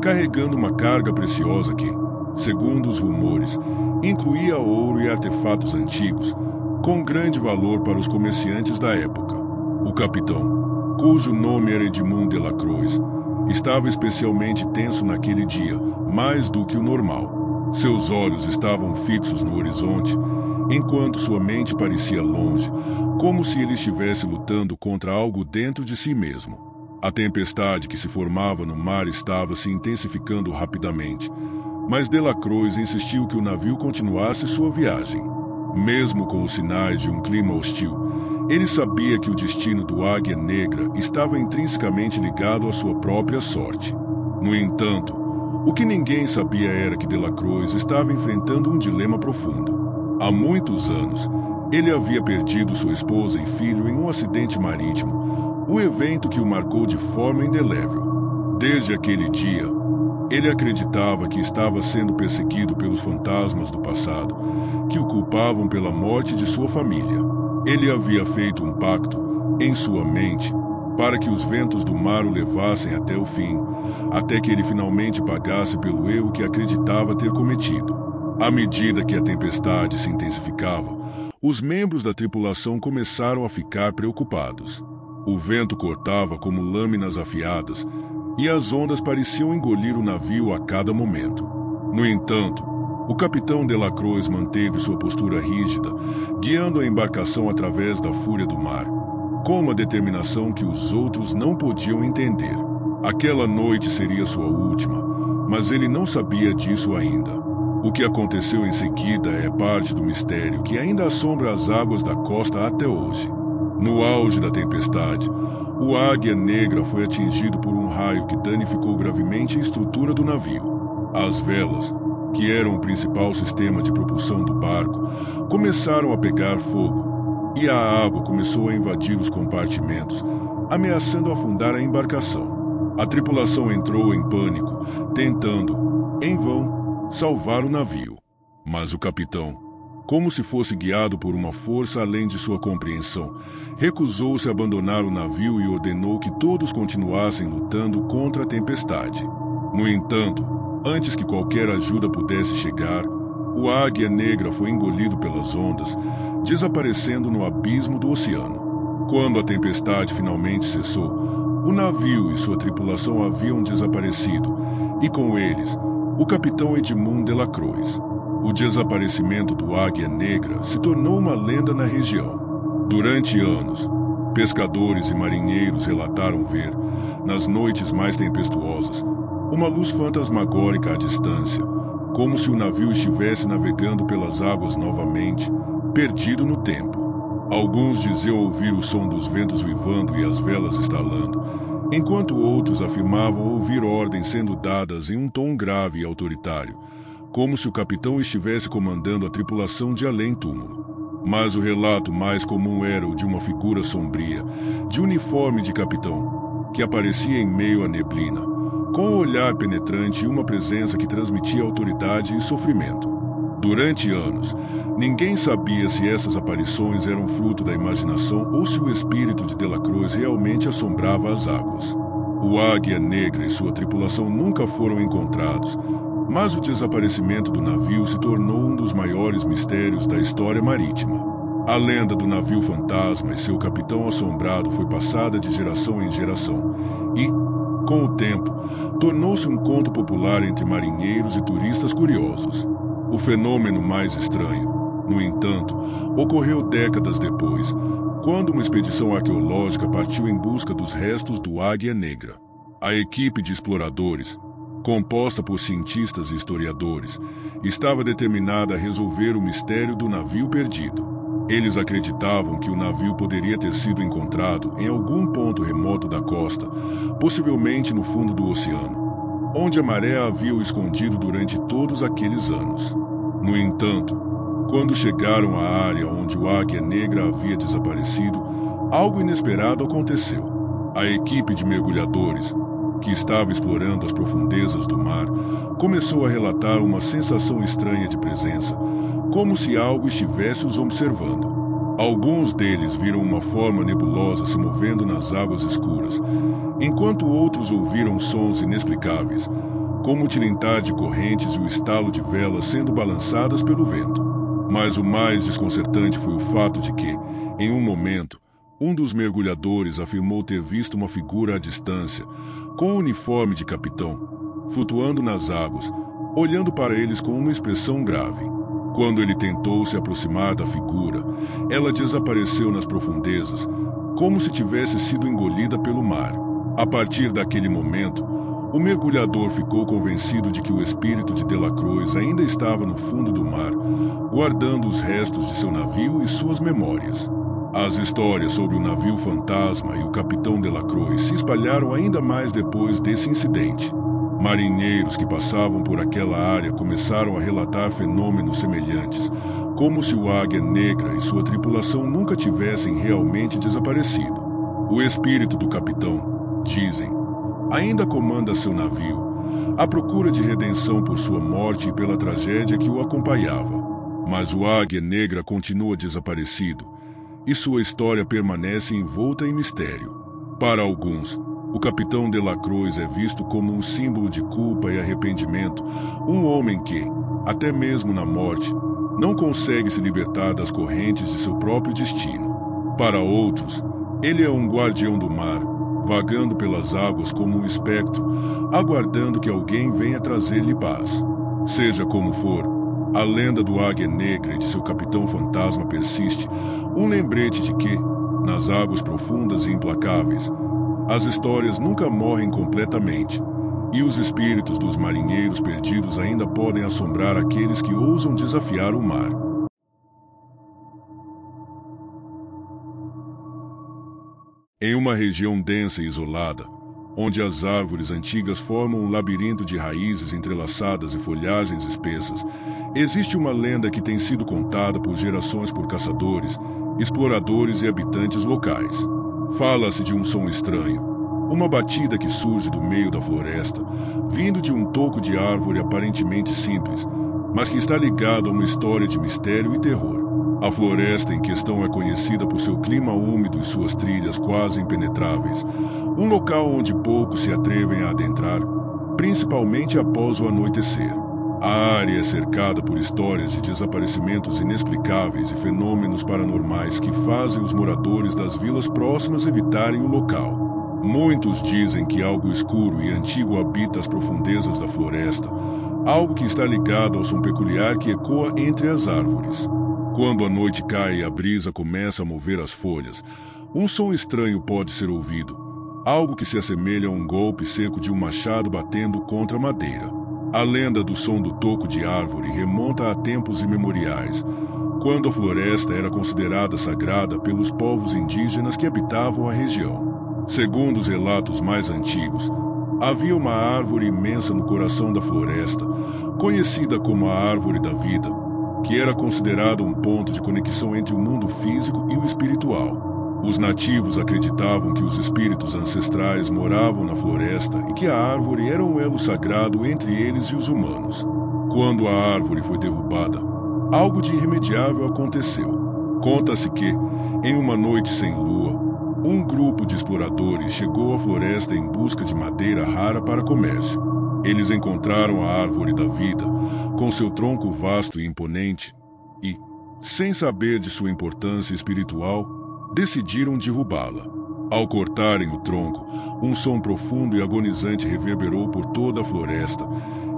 carregando uma carga preciosa que, segundo os rumores, incluía ouro e artefatos antigos, com grande valor para os comerciantes da época. O capitão, cujo nome era Edmund Delacroix, estava especialmente tenso naquele dia, mais do que o normal. Seus olhos estavam fixos no horizonte, enquanto sua mente parecia longe, como se ele estivesse lutando contra algo dentro de si mesmo. A tempestade que se formava no mar estava se intensificando rapidamente, mas Delacroix insistiu que o navio continuasse sua viagem. Mesmo com os sinais de um clima hostil, ele sabia que o destino do Águia Negra estava intrinsecamente ligado à sua própria sorte. No entanto, o que ninguém sabia era que Delacroix estava enfrentando um dilema profundo. Há muitos anos, ele havia perdido sua esposa e filho em um acidente marítimo, um evento que o marcou de forma indelével. Desde aquele dia, ele acreditava que estava sendo perseguido pelos fantasmas do passado, que o culpavam pela morte de sua família. Ele havia feito um pacto, em sua mente, para que os ventos do mar o levassem até o fim, até que ele finalmente pagasse pelo erro que acreditava ter cometido. À medida que a tempestade se intensificava, os membros da tripulação começaram a ficar preocupados. O vento cortava como lâminas afiadas, e as ondas pareciam engolir o navio a cada momento. No entanto, o capitão Delacroix manteve sua postura rígida, guiando a embarcação através da fúria do mar, com uma determinação que os outros não podiam entender. Aquela noite seria sua última, mas ele não sabia disso ainda. O que aconteceu em seguida é parte do mistério que ainda assombra as águas da costa até hoje. No auge da tempestade, o Águia Negra foi atingido por um raio que danificou gravemente a estrutura do navio. As velas, que eram o principal sistema de propulsão do barco, começaram a pegar fogo, e a água começou a invadir os compartimentos, ameaçando afundar a embarcação. A tripulação entrou em pânico, tentando, em vão, salvar o navio. Mas o capitão, como se fosse guiado por uma força além de sua compreensão, recusou-se a abandonar o navio e ordenou que todos continuassem lutando contra a tempestade. No entanto, antes que qualquer ajuda pudesse chegar, o Águia Negra foi engolido pelas ondas, desaparecendo no abismo do oceano. Quando a tempestade finalmente cessou, o navio e sua tripulação haviam desaparecido, e com eles, o capitão Edmund Delacroix. O desaparecimento do Águia Negra se tornou uma lenda na região. Durante anos, pescadores e marinheiros relataram ver, nas noites mais tempestuosas, uma luz fantasmagórica à distância, como se o navio estivesse navegando pelas águas novamente, perdido no tempo. Alguns diziam ouvir o som dos ventos uivando e as velas estalando, enquanto outros afirmavam ouvir ordens sendo dadas em um tom grave e autoritário, como se o capitão estivesse comandando a tripulação de além-túmulo. Mas o relato mais comum era o de uma figura sombria, de uniforme de capitão, que aparecia em meio à neblina, com um olhar penetrante e uma presença que transmitia autoridade e sofrimento. Durante anos, ninguém sabia se essas aparições eram fruto da imaginação ou se o espírito de Delacroix realmente assombrava as águas. O Águia Negra e sua tripulação nunca foram encontrados, mas o desaparecimento do navio se tornou um dos maiores mistérios da história marítima. A lenda do navio fantasma e seu capitão assombrado foi passada de geração em geração e, com o tempo, tornou-se um conto popular entre marinheiros e turistas curiosos. O fenômeno mais estranho, no entanto, ocorreu décadas depois, quando uma expedição arqueológica partiu em busca dos restos do Águia Negra. A equipe de exploradores, composta por cientistas e historiadores, estava determinada a resolver o mistério do navio perdido. Eles acreditavam que o navio poderia ter sido encontrado em algum ponto remoto da costa, possivelmente no fundo do oceano, onde a maré havia o escondido durante todos aqueles anos. No entanto, quando chegaram à área onde o Águia Negra havia desaparecido, algo inesperado aconteceu. A equipe de mergulhadores, que estava explorando as profundezas do mar, começou a relatar uma sensação estranha de presença, como se algo estivesse os observando. Alguns deles viram uma forma nebulosa se movendo nas águas escuras, enquanto outros ouviram sons inexplicáveis, como o tilintar de correntes e o estalo de velas sendo balançadas pelo vento. Mas o mais desconcertante foi o fato de que, em um momento, um dos mergulhadores afirmou ter visto uma figura à distância, com um uniforme de capitão, flutuando nas águas, olhando para eles com uma expressão grave. Quando ele tentou se aproximar da figura, ela desapareceu nas profundezas, como se tivesse sido engolida pelo mar. A partir daquele momento, o mergulhador ficou convencido de que o espírito de Delacroix ainda estava no fundo do mar, guardando os restos de seu navio e suas memórias. As histórias sobre o navio fantasma e o capitão Delacroix se espalharam ainda mais depois desse incidente. Marinheiros que passavam por aquela área começaram a relatar fenômenos semelhantes, como se o Águia Negra e sua tripulação nunca tivessem realmente desaparecido. O espírito do capitão, dizem, ainda comanda seu navio, à procura de redenção por sua morte e pela tragédia que o acompanhava. Mas o Águia Negra continua desaparecido, e sua história permanece envolta em mistério. Para alguns, o capitão Delacroix é visto como um símbolo de culpa e arrependimento, um homem que, até mesmo na morte, não consegue se libertar das correntes de seu próprio destino. Para outros, ele é um guardião do mar, vagando pelas águas como um espectro, aguardando que alguém venha trazer-lhe paz. Seja como for, a lenda do Águia Negra e de seu capitão fantasma persiste, um lembrete de que, nas águas profundas e implacáveis, as histórias nunca morrem completamente, e os espíritos dos marinheiros perdidos ainda podem assombrar aqueles que ousam desafiar o mar. Em uma região densa e isolada, onde as árvores antigas formam um labirinto de raízes entrelaçadas e folhagens espessas, existe uma lenda que tem sido contada por gerações por caçadores, exploradores e habitantes locais. Fala-se de um som estranho, uma batida que surge do meio da floresta, vindo de um toco de árvore aparentemente simples, mas que está ligado a uma história de mistério e terror. A floresta em questão é conhecida por seu clima úmido e suas trilhas quase impenetráveis, um local onde poucos se atrevem a adentrar, principalmente após o anoitecer. A área é cercada por histórias de desaparecimentos inexplicáveis e fenômenos paranormais que fazem os moradores das vilas próximas evitarem o local. Muitos dizem que algo escuro e antigo habita as profundezas da floresta, algo que está ligado ao som peculiar que ecoa entre as árvores. Quando a noite cai e a brisa começa a mover as folhas, um som estranho pode ser ouvido, algo que se assemelha a um golpe seco de um machado batendo contra a madeira. A lenda do som do toco de árvore remonta a tempos imemoriais, quando a floresta era considerada sagrada pelos povos indígenas que habitavam a região. Segundo os relatos mais antigos, havia uma árvore imensa no coração da floresta, conhecida como a Árvore da Vida, que era considerada um ponto de conexão entre o mundo físico e o espiritual. Os nativos acreditavam que os espíritos ancestrais moravam na floresta e que a árvore era um elo sagrado entre eles e os humanos. Quando a árvore foi derrubada, algo de irremediável aconteceu. Conta-se que, em uma noite sem lua, um grupo de exploradores chegou à floresta em busca de madeira rara para comércio. Eles encontraram a Árvore da Vida, com seu tronco vasto e imponente, e, sem saber de sua importância espiritual, decidiram derrubá-la. Ao cortarem o tronco, um som profundo e agonizante reverberou por toda a floresta,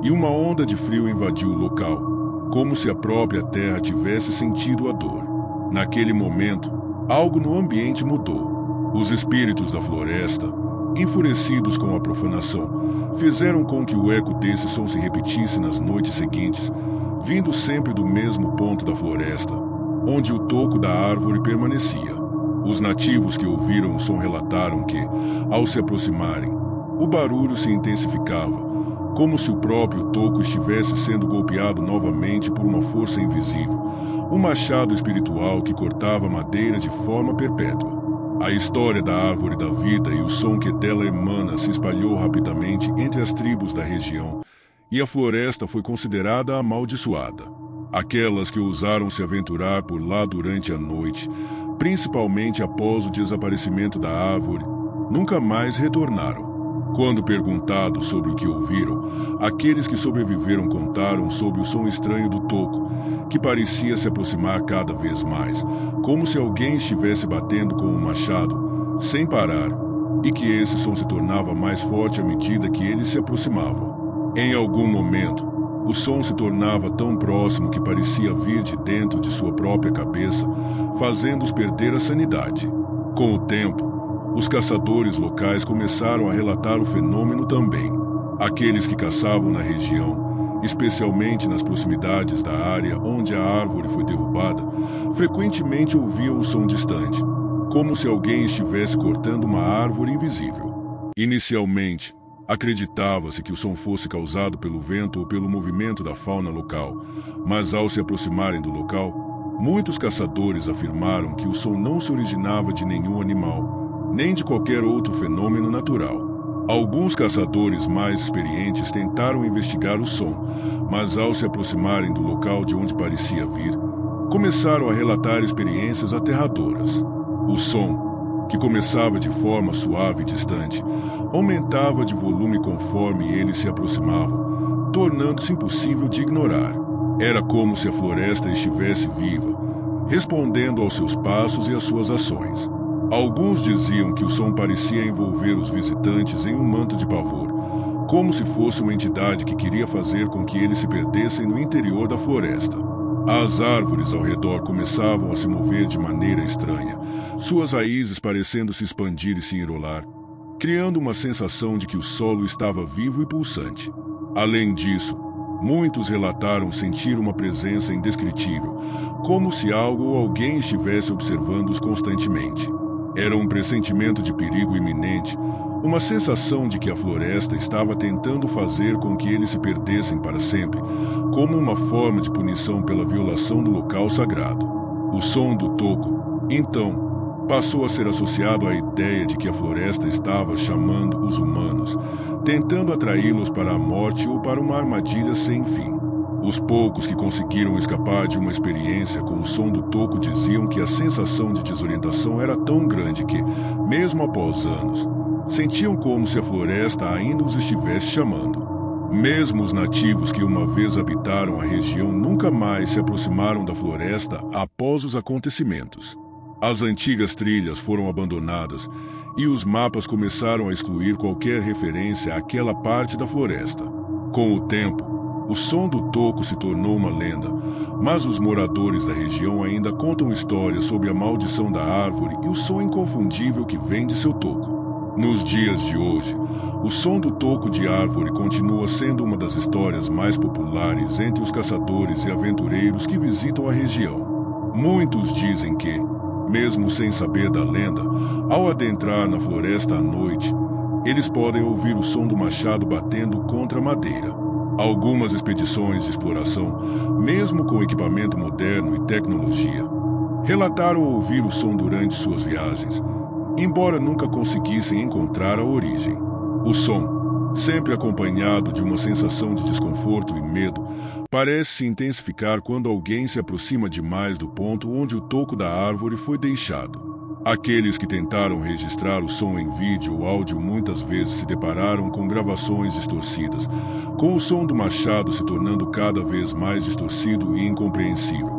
e uma onda de frio invadiu o local, como se a própria terra tivesse sentido a dor. Naquele momento, algo no ambiente mudou. Os espíritos da floresta, enfurecidos com a profanação, fizeram com que o eco desse som se repetisse nas noites seguintes, vindo sempre do mesmo ponto da floresta, onde o toco da árvore permanecia. Os nativos que ouviram o som relataram que, ao se aproximarem, o barulho se intensificava, como se o próprio toco estivesse sendo golpeado novamente por uma força invisível, um machado espiritual que cortava madeira de forma perpétua. A história da árvore da vida e o som que dela emana se espalhou rapidamente entre as tribos da região, e a floresta foi considerada amaldiçoada. Aquelas que ousaram se aventurar por lá durante a noite, principalmente após o desaparecimento da árvore, nunca mais retornaram. Quando perguntados sobre o que ouviram, aqueles que sobreviveram contaram sobre o som estranho do toco, que parecia se aproximar cada vez mais, como se alguém estivesse batendo com um machado, sem parar, e que esse som se tornava mais forte à medida que eles se aproximavam. Em algum momento, o som se tornava tão próximo que parecia vir de dentro de sua própria cabeça, fazendo-os perder a sanidade. Com o tempo, os caçadores locais começaram a relatar o fenômeno também. Aqueles que caçavam na região, especialmente nas proximidades da área onde a árvore foi derrubada, frequentemente ouviam o som distante, como se alguém estivesse cortando uma árvore invisível. Inicialmente, acreditava-se que o som fosse causado pelo vento ou pelo movimento da fauna local, mas ao se aproximarem do local, muitos caçadores afirmaram que o som não se originava de nenhum animal, nem de qualquer outro fenômeno natural. Alguns caçadores mais experientes tentaram investigar o som, mas ao se aproximarem do local de onde parecia vir, começaram a relatar experiências aterradoras. O som, que começava de forma suave e distante, aumentava de volume conforme eles se aproximavam, tornando-se impossível de ignorar. Era como se a floresta estivesse viva, respondendo aos seus passos e às suas ações. Alguns diziam que o som parecia envolver os visitantes em um manto de pavor, como se fosse uma entidade que queria fazer com que eles se perdessem no interior da floresta. As árvores ao redor começavam a se mover de maneira estranha, suas raízes parecendo se expandir e se enrolar, criando uma sensação de que o solo estava vivo e pulsante. Além disso, muitos relataram sentir uma presença indescritível, como se algo ou alguém estivesse observando-os constantemente. Era um pressentimento de perigo iminente, uma sensação de que a floresta estava tentando fazer com que eles se perdessem para sempre, como uma forma de punição pela violação do local sagrado. O som do toco, então, passou a ser associado à ideia de que a floresta estava chamando os humanos, tentando atraí-los para a morte ou para uma armadilha sem fim. Os poucos que conseguiram escapar de uma experiência com o som do toco diziam que a sensação de desorientação era tão grande que, mesmo após anos, sentiam como se a floresta ainda os estivesse chamando. Mesmo os nativos que uma vez habitaram a região nunca mais se aproximaram da floresta após os acontecimentos. As antigas trilhas foram abandonadas e os mapas começaram a excluir qualquer referência àquela parte da floresta. Com o tempo, o som do toco se tornou uma lenda, mas os moradores da região ainda contam histórias sobre a maldição da árvore e o som inconfundível que vem de seu toco. Nos dias de hoje, o som do toco de árvore continua sendo uma das histórias mais populares entre os caçadores e aventureiros que visitam a região. Muitos dizem que, mesmo sem saber da lenda, ao adentrar na floresta à noite, eles podem ouvir o som do machado batendo contra a madeira. Algumas expedições de exploração, mesmo com equipamento moderno e tecnologia, relataram ouvir o som durante suas viagens, embora nunca conseguissem encontrar a origem. O som, sempre acompanhado de uma sensação de desconforto e medo, parece se intensificar quando alguém se aproxima demais do ponto onde o toco da árvore foi deixado. Aqueles que tentaram registrar o som em vídeo ou áudio muitas vezes se depararam com gravações distorcidas, com o som do machado se tornando cada vez mais distorcido e incompreensível,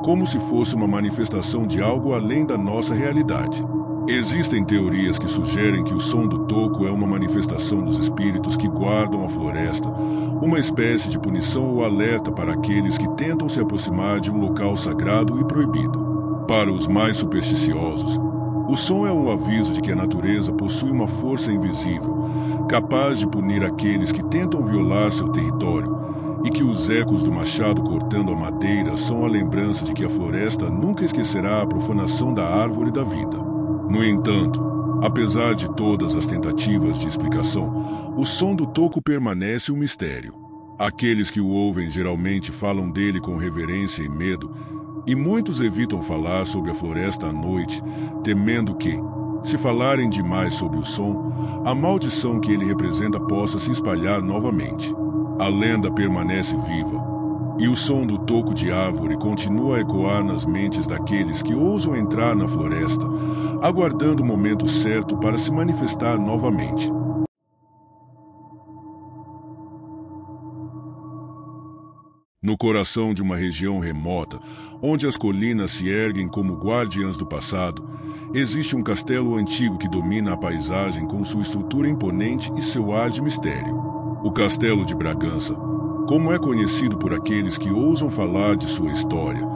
como se fosse uma manifestação de algo além da nossa realidade. Existem teorias que sugerem que o som do toco é uma manifestação dos espíritos que guardam a floresta, uma espécie de punição ou alerta para aqueles que tentam se aproximar de um local sagrado e proibido. Para os mais supersticiosos, o som é um aviso de que a natureza possui uma força invisível, capaz de punir aqueles que tentam violar seu território, e que os ecos do machado cortando a madeira são a lembrança de que a floresta nunca esquecerá a profanação da árvore da vida. No entanto, apesar de todas as tentativas de explicação, o som do toco permanece um mistério. Aqueles que o ouvem geralmente falam dele com reverência e medo, e muitos evitam falar sobre a floresta à noite, temendo que, Se falarem demais sobre o som, a maldição que ele representa possa se espalhar novamente. A lenda permanece viva, e o som do toco de árvore continua a ecoar nas mentes daqueles que ousam entrar na floresta, aguardando o momento certo para se manifestar novamente. No coração de uma região remota, onde as colinas se erguem como guardiãs do passado, existe um castelo antigo que domina a paisagem com sua estrutura imponente e seu ar de mistério. O Castelo de Bragança, como é conhecido por aqueles que ousam falar de sua história,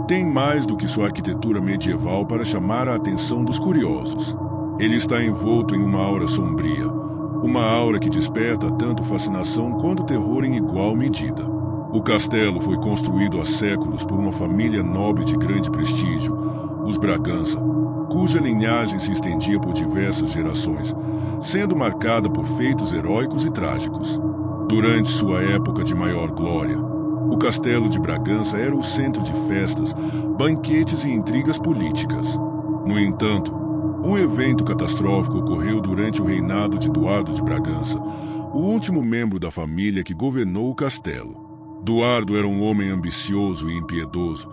tem mais do que sua arquitetura medieval para chamar a atenção dos curiosos. Ele está envolto em uma aura sombria, uma aura que desperta tanto fascinação quanto terror em igual medida. O castelo foi construído há séculos por uma família nobre de grande prestígio, os Bragança, cuja linhagem se estendia por diversas gerações, sendo marcada por feitos heróicos e trágicos. Durante sua época de maior glória, o Castelo de Bragança era o centro de festas, banquetes e intrigas políticas. No entanto, um evento catastrófico ocorreu durante o reinado de Eduardo de Bragança, o último membro da família que governou o castelo. Eduardo era um homem ambicioso e impiedoso,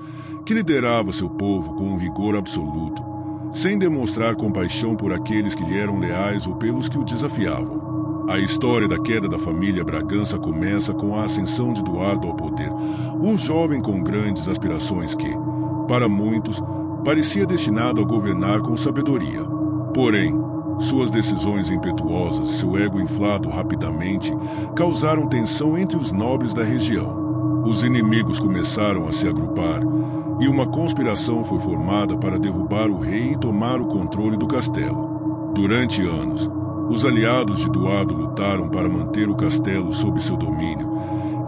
que liderava seu povo com um vigor absoluto, sem demonstrar compaixão por aqueles que lhe eram leais ou pelos que o desafiavam. A história da queda da família Bragança começa com a ascensão de Eduardo ao poder, um jovem com grandes aspirações que, para muitos, parecia destinado a governar com sabedoria. Porém, suas decisões impetuosas, seu ego inflado rapidamente, causaram tensão entre os nobres da região. Os inimigos começaram a se agrupar, e uma conspiração foi formada para derrubar o rei e tomar o controle do castelo. Durante anos, os aliados de Eduardo lutaram para manter o castelo sob seu domínio,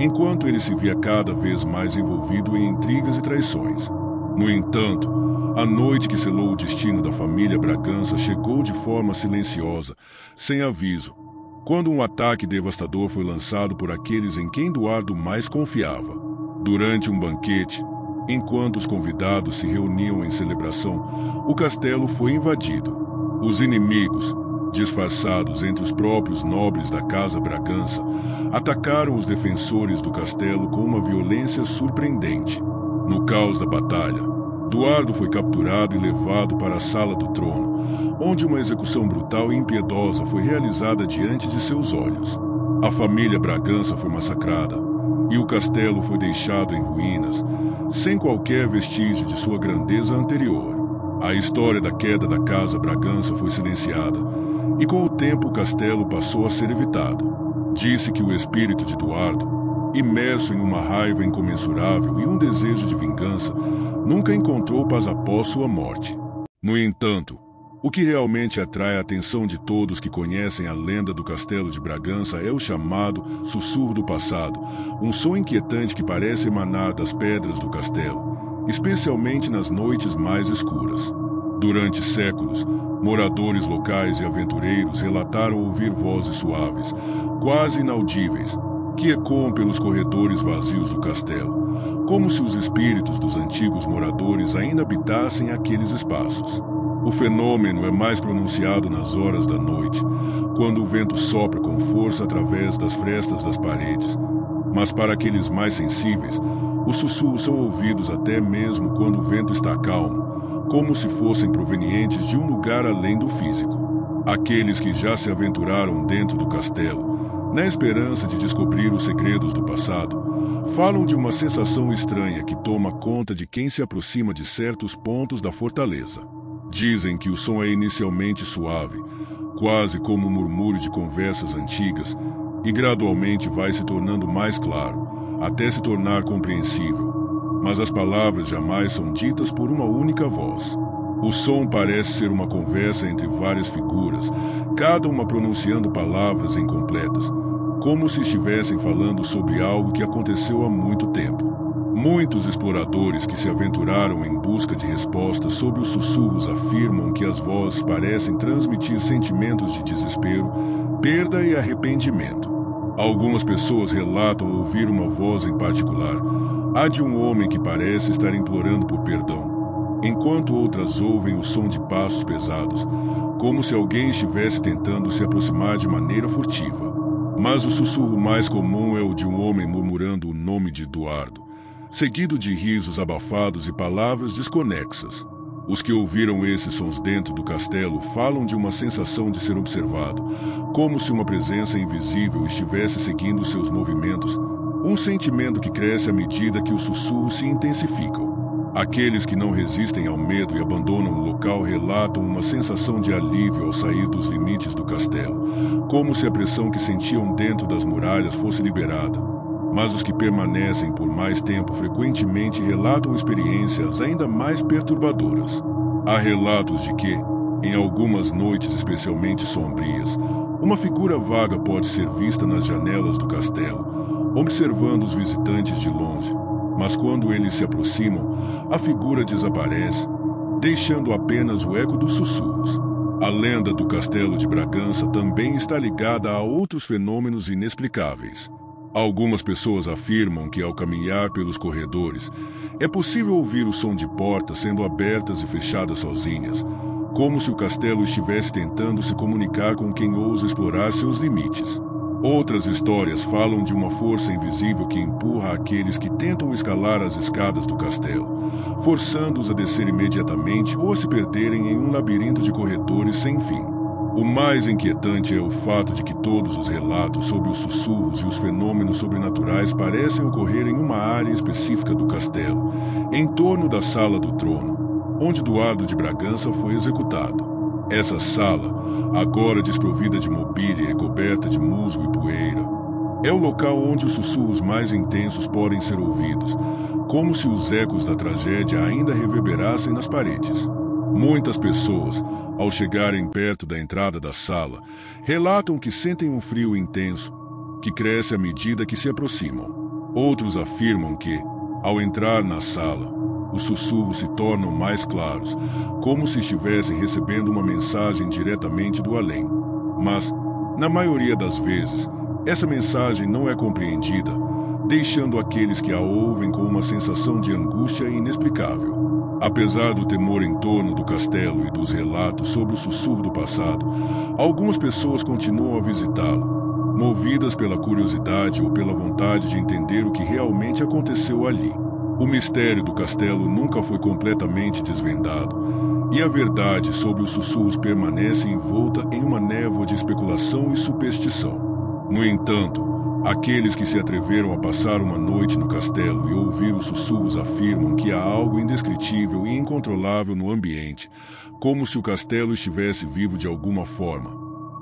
enquanto ele se via cada vez mais envolvido em intrigas e traições. No entanto, a noite que selou o destino da família Bragança chegou de forma silenciosa, sem aviso, quando um ataque devastador foi lançado por aqueles em quem Eduardo mais confiava. Durante um banquete, enquanto os convidados se reuniam em celebração, o castelo foi invadido. Os inimigos, disfarçados entre os próprios nobres da Casa Bragança, atacaram os defensores do castelo com uma violência surpreendente. No caos da batalha, Eduardo foi capturado e levado para a Sala do Trono, onde uma execução brutal e impiedosa foi realizada diante de seus olhos. A família Bragança foi massacrada, e o castelo foi deixado em ruínas, sem qualquer vestígio de sua grandeza anterior. A história da queda da Casa Bragança foi silenciada, e com o tempo o castelo passou a ser evitado. Disse que o espírito de Eduardo, imerso em uma raiva incomensurável e um desejo de vingança, nunca encontrou paz após sua morte. No entanto, o que realmente atrai a atenção de todos que conhecem a lenda do Castelo de Bragança é o chamado Sussurro do Passado, um som inquietante que parece emanar das pedras do castelo, especialmente nas noites mais escuras. Durante séculos, moradores locais e aventureiros relataram ouvir vozes suaves, quase inaudíveis, que ecoam pelos corredores vazios do castelo, como se os espíritos dos antigos moradores ainda habitassem aqueles espaços. O fenômeno é mais pronunciado nas horas da noite, quando o vento sopra com força através das frestas das paredes. Mas para aqueles mais sensíveis, os sussurros são ouvidos até mesmo quando o vento está calmo, como se fossem provenientes de um lugar além do físico. Aqueles que já se aventuraram dentro do castelo, na esperança de descobrir os segredos do passado, falam de uma sensação estranha que toma conta de quem se aproxima de certos pontos da fortaleza. Dizem que o som é inicialmente suave, quase como um murmúrio de conversas antigas, e gradualmente vai se tornando mais claro, até se tornar compreensível. Mas as palavras jamais são ditas por uma única voz. O som parece ser uma conversa entre várias figuras, cada uma pronunciando palavras incompletas, como se estivessem falando sobre algo que aconteceu há muito tempo. Muitos exploradores que se aventuraram em busca de respostas sobre os sussurros afirmam que as vozes parecem transmitir sentimentos de desespero, perda e arrependimento. Algumas pessoas relatam ouvir uma voz em particular, a de um homem que parece estar implorando por perdão, enquanto outras ouvem o som de passos pesados, como se alguém estivesse tentando se aproximar de maneira furtiva. Mas o sussurro mais comum é o de um homem murmurando o nome de Eduardo, seguido de risos abafados e palavras desconexas. Os que ouviram esses sons dentro do castelo falam de uma sensação de ser observado, como se uma presença invisível estivesse seguindo seus movimentos, um sentimento que cresce à medida que os sussurros se intensificam. Aqueles que não resistem ao medo e abandonam o local relatam uma sensação de alívio ao sair dos limites do castelo, como se a pressão que sentiam dentro das muralhas fosse liberada. Mas os que permanecem por mais tempo frequentemente relatam experiências ainda mais perturbadoras. Há relatos de que, em algumas noites especialmente sombrias, uma figura vaga pode ser vista nas janelas do castelo, observando os visitantes de longe. Mas quando eles se aproximam, a figura desaparece, deixando apenas o eco dos sussurros. A lenda do Castelo de Bragança também está ligada a outros fenômenos inexplicáveis. Algumas pessoas afirmam que, ao caminhar pelos corredores, é possível ouvir o som de portas sendo abertas e fechadas sozinhas, como se o castelo estivesse tentando se comunicar com quem ousa explorar seus limites. Outras histórias falam de uma força invisível que empurra aqueles que tentam escalar as escadas do castelo, forçando-os a descer imediatamente ou a se perderem em um labirinto de corredores sem fim. O mais inquietante é o fato de que todos os relatos sobre os sussurros e os fenômenos sobrenaturais parecem ocorrer em uma área específica do castelo, em torno da Sala do Trono, onde Eduardo de Bragança foi executado. Essa sala, agora desprovida de mobília e coberta de musgo e poeira, é o local onde os sussurros mais intensos podem ser ouvidos, como se os ecos da tragédia ainda reverberassem nas paredes. Muitas pessoas, ao chegarem perto da entrada da sala, relatam que sentem um frio intenso, que cresce à medida que se aproximam. Outros afirmam que, ao entrar na sala, os sussurros se tornam mais claros, como se estivessem recebendo uma mensagem diretamente do além. Mas, na maioria das vezes, essa mensagem não é compreendida, deixando aqueles que a ouvem com uma sensação de angústia inexplicável. Apesar do temor em torno do castelo e dos relatos sobre o sussurro do passado, algumas pessoas continuam a visitá-lo, movidas pela curiosidade ou pela vontade de entender o que realmente aconteceu ali. O mistério do castelo nunca foi completamente desvendado, e a verdade sobre os sussurros permanece envolta em uma névoa de especulação e superstição. No entanto, aqueles que se atreveram a passar uma noite no castelo e ouvir os sussurros afirmam que há algo indescritível e incontrolável no ambiente, como se o castelo estivesse vivo de alguma forma,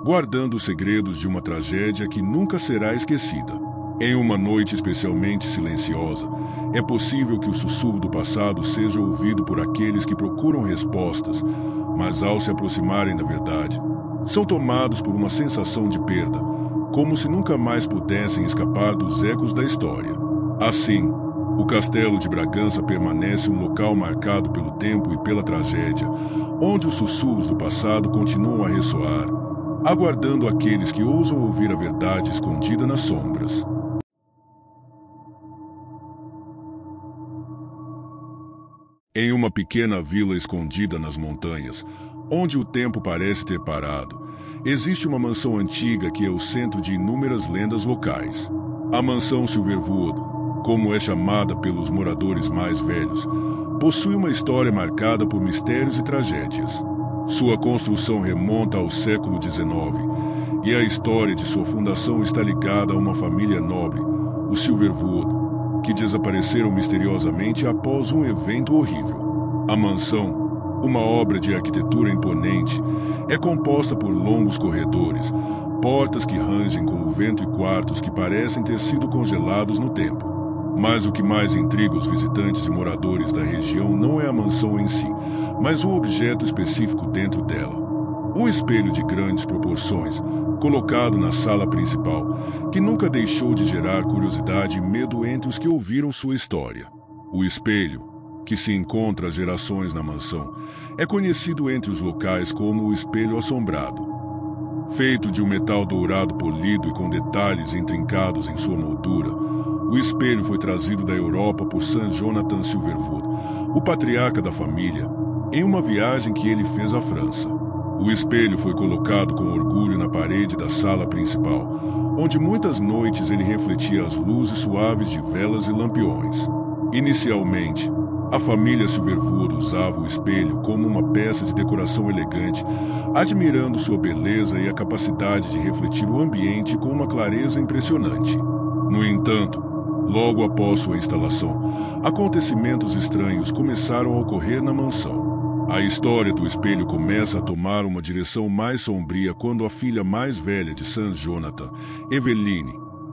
guardando os segredos de uma tragédia que nunca será esquecida. Em uma noite especialmente silenciosa, é possível que o sussurro do passado seja ouvido por aqueles que procuram respostas, mas ao se aproximarem da verdade, são tomados por uma sensação de perda, como se nunca mais pudessem escapar dos ecos da história. Assim, o Castelo de Bragança permanece um local marcado pelo tempo e pela tragédia, onde os sussurros do passado continuam a ressoar, aguardando aqueles que ousam ouvir a verdade escondida nas sombras. Em uma pequena vila escondida nas montanhas, onde o tempo parece ter parado, existe uma mansão antiga que é o centro de inúmeras lendas locais. A mansão Silverwood, como é chamada pelos moradores mais velhos, possui uma história marcada por mistérios e tragédias. Sua construção remonta ao século XIX, e a história de sua fundação está ligada a uma família nobre, os Silverwood, que desapareceram misteriosamente após um evento horrível. A mansão, uma obra de arquitetura imponente, é composta por longos corredores, portas que rangem com o vento e quartos que parecem ter sido congelados no tempo. Mas o que mais intriga os visitantes e moradores da região não é a mansão em si, mas um objeto específico dentro dela. Um espelho de grandes proporções, colocado na sala principal, que nunca deixou de gerar curiosidade e medo entre os que ouviram sua história. O espelho, que se encontra há gerações na mansão, é conhecido entre os locais como o espelho assombrado. Feito de um metal dourado polido e com detalhes intrincados em sua moldura, O espelho foi trazido da Europa por Sir Jonathan Silverwood, o patriarca da família, em uma viagem que ele fez à França. O espelho foi colocado com orgulho na parede da sala principal, onde muitas noites ele refletia as luzes suaves de velas e lampiões. Inicialmente, a família Silverwood usava o espelho como uma peça de decoração elegante, admirando sua beleza e a capacidade de refletir o ambiente com uma clareza impressionante. No entanto, logo após sua instalação, acontecimentos estranhos começaram a ocorrer na mansão. A história do espelho começa a tomar uma direção mais sombria quando a filha mais velha de Sir Jonathan, Eveline,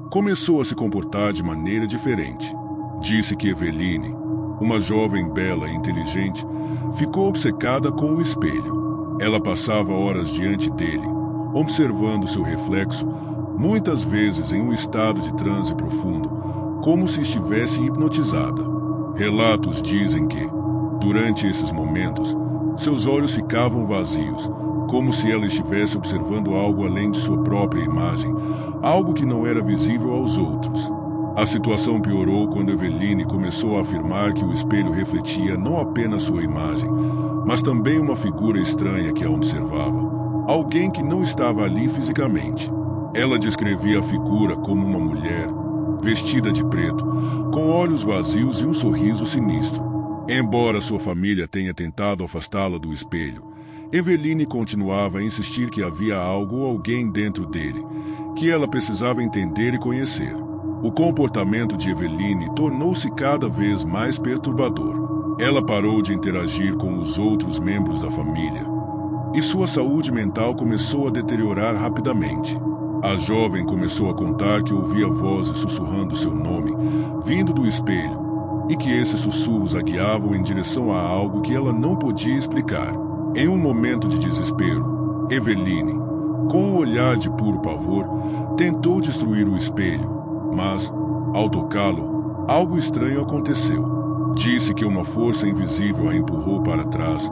começou a se comportar de maneira diferente. Disse que Eveline, uma jovem bela e inteligente, ficou obcecada com o espelho. Ela passava horas diante dele, observando seu reflexo, muitas vezes em um estado de transe profundo, como se estivesse hipnotizada. Relatos dizem que, durante esses momentos, seus olhos ficavam vazios, como se ela estivesse observando algo além de sua própria imagem, algo que não era visível aos outros. A situação piorou quando Eveline começou a afirmar que o espelho refletia não apenas sua imagem, mas também uma figura estranha que a observava, alguém que não estava ali fisicamente. Ela descrevia a figura como uma mulher, vestida de preto, com olhos vazios e um sorriso sinistro. Embora sua família tenha tentado afastá-la do espelho, Eveline continuava a insistir que havia algo ou alguém dentro dele, que ela precisava entender e conhecer. O comportamento de Eveline tornou-se cada vez mais perturbador. Ela parou de interagir com os outros membros da família, e sua saúde mental começou a deteriorar rapidamente. A jovem começou a contar que ouvia vozes sussurrando seu nome, vindo do espelho, e que esses sussurros a guiavam em direção a algo que ela não podia explicar. Em um momento de desespero, Eveline, com um olhar de puro pavor, tentou destruir o espelho, mas, ao tocá-lo, algo estranho aconteceu. Disse que uma força invisível a empurrou para trás,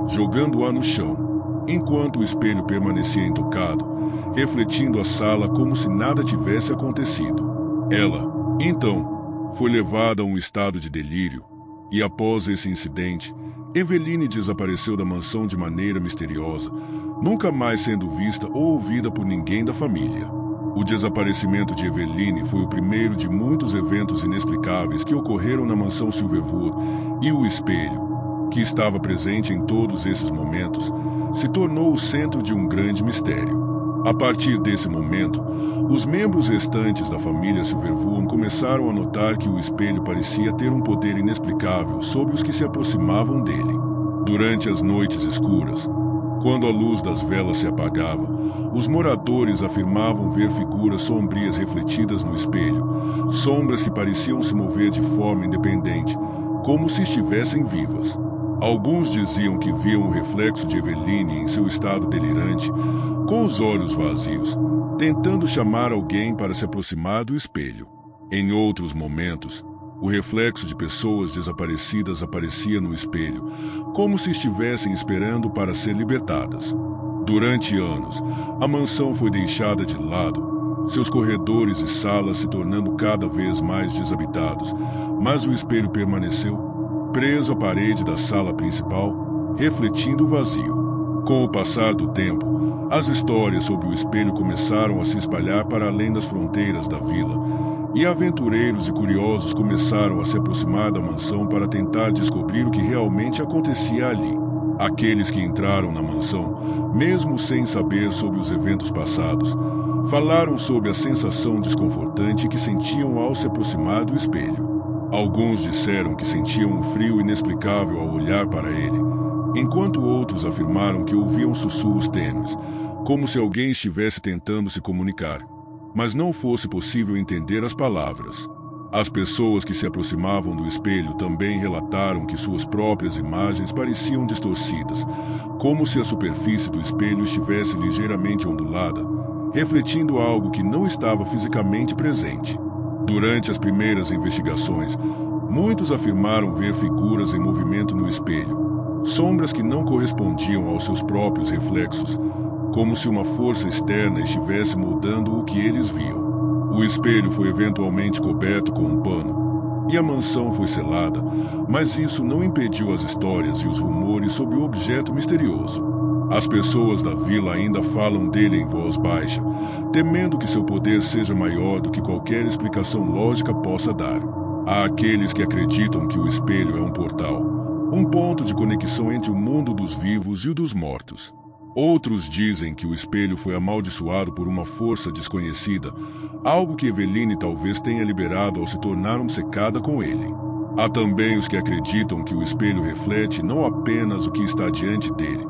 jogando-a no chão, enquanto o espelho permanecia intocado, refletindo a sala como se nada tivesse acontecido. Ela, então, foi levada a um estado de delírio, e após esse incidente, Eveline desapareceu da mansão de maneira misteriosa, nunca mais sendo vista ou ouvida por ninguém da família. O desaparecimento de Eveline foi o primeiro de muitos eventos inexplicáveis que ocorreram na mansão Silverwood, e o espelho, que estava presente em todos esses momentos, se tornou o centro de um grande mistério. A partir desse momento, os membros restantes da família Silverwood começaram a notar que o espelho parecia ter um poder inexplicável sobre os que se aproximavam dele. Durante as noites escuras, quando a luz das velas se apagava, os moradores afirmavam ver figuras sombrias refletidas no espelho, sombras que pareciam se mover de forma independente, como se estivessem vivas. Alguns diziam que viam o reflexo de Eveline em seu estado delirante, com os olhos vazios, tentando chamar alguém para se aproximar do espelho. Em outros momentos, o reflexo de pessoas desaparecidas aparecia no espelho, como se estivessem esperando para ser libertadas. Durante anos, a mansão foi deixada de lado, seus corredores e salas se tornando cada vez mais desabitados, mas o espelho permaneceu preso à parede da sala principal, refletindo o vazio. Com o passar do tempo, as histórias sobre o espelho começaram a se espalhar para além das fronteiras da vila, e aventureiros e curiosos começaram a se aproximar da mansão para tentar descobrir o que realmente acontecia ali. Aqueles que entraram na mansão, mesmo sem saber sobre os eventos passados, falaram sobre a sensação desconfortante que sentiam ao se aproximar do espelho. Alguns disseram que sentiam um frio inexplicável ao olhar para ele, enquanto outros afirmaram que ouviam sussurros tênues, como se alguém estivesse tentando se comunicar, mas não fosse possível entender as palavras. As pessoas que se aproximavam do espelho também relataram que suas próprias imagens pareciam distorcidas, como se a superfície do espelho estivesse ligeiramente ondulada, refletindo algo que não estava fisicamente presente. Durante as primeiras investigações, muitos afirmaram ver figuras em movimento no espelho, sombras que não correspondiam aos seus próprios reflexos, como se uma força externa estivesse moldando o que eles viam. O espelho foi eventualmente coberto com um pano e a mansão foi selada, mas isso não impediu as histórias e os rumores sobre o objeto misterioso. As pessoas da vila ainda falam dele em voz baixa, temendo que seu poder seja maior do que qualquer explicação lógica possa dar. Há aqueles que acreditam que o espelho é um portal, um ponto de conexão entre o mundo dos vivos e o dos mortos. Outros dizem que o espelho foi amaldiçoado por uma força desconhecida, algo que Eveline talvez tenha liberado ao se tornar obcecada com ele. Há também os que acreditam que o espelho reflete não apenas o que está diante dele,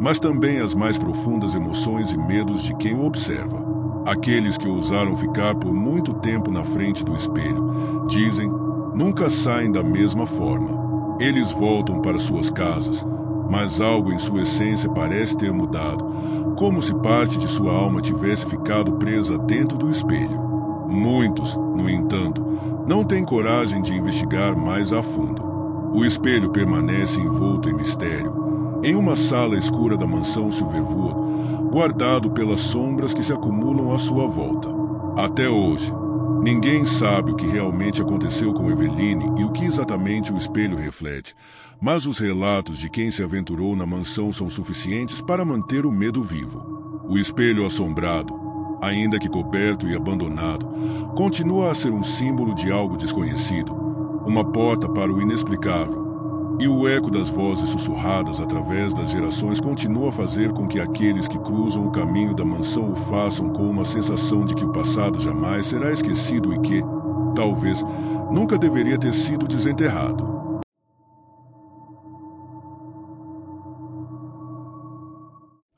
mas também as mais profundas emoções e medos de quem o observa. Aqueles que ousaram ficar por muito tempo na frente do espelho, dizem, nunca saem da mesma forma. Eles voltam para suas casas, mas algo em sua essência parece ter mudado, como se parte de sua alma tivesse ficado presa dentro do espelho. Muitos, no entanto, não têm coragem de investigar mais a fundo. O espelho permanece envolto em mistério, em uma sala escura da mansão Silverwood, guardado pelas sombras que se acumulam à sua volta. Até hoje, ninguém sabe o que realmente aconteceu com Eveline e o que exatamente o espelho reflete, mas os relatos de quem se aventurou na mansão são suficientes para manter o medo vivo. O espelho assombrado, ainda que coberto e abandonado, continua a ser um símbolo de algo desconhecido, uma porta para o inexplicável. E o eco das vozes sussurradas através das gerações continua a fazer com que aqueles que cruzam o caminho da mansão o façam com uma sensação de que o passado jamais será esquecido e que, talvez, nunca deveria ter sido desenterrado.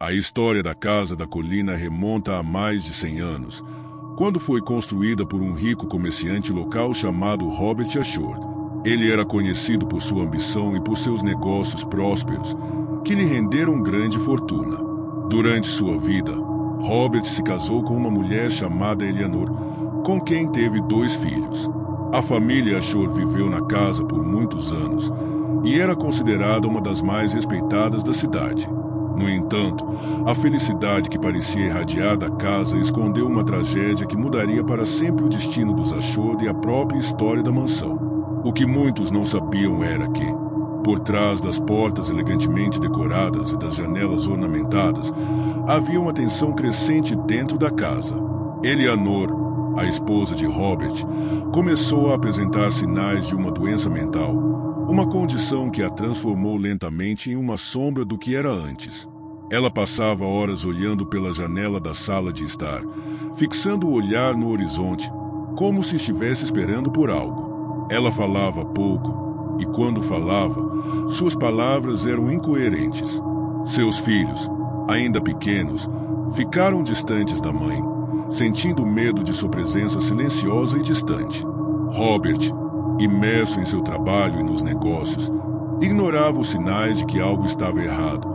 A história da Casa da Colina remonta a mais de 100 anos, quando foi construída por um rico comerciante local chamado Robert Ashford. Ele era conhecido por sua ambição e por seus negócios prósperos, que lhe renderam grande fortuna. Durante sua vida, Robert se casou com uma mulher chamada Eleanor, com quem teve 2 filhos. A família Ashford viveu na casa por muitos anos e era considerada uma das mais respeitadas da cidade. No entanto, a felicidade que parecia irradiar da casa escondeu uma tragédia que mudaria para sempre o destino dos Ashford e a própria história da mansão. O que muitos não sabiam era que, por trás das portas elegantemente decoradas e das janelas ornamentadas, havia uma tensão crescente dentro da casa. Eleanor, a esposa de Robert, começou a apresentar sinais de uma doença mental, uma condição que a transformou lentamente em uma sombra do que era antes. Ela passava horas olhando pela janela da sala de estar, fixando o olhar no horizonte, como se estivesse esperando por algo. Ela falava pouco, e quando falava, suas palavras eram incoerentes. Seus filhos, ainda pequenos, ficaram distantes da mãe, sentindo medo de sua presença silenciosa e distante. Robert, imerso em seu trabalho e nos negócios, ignorava os sinais de que algo estava errado,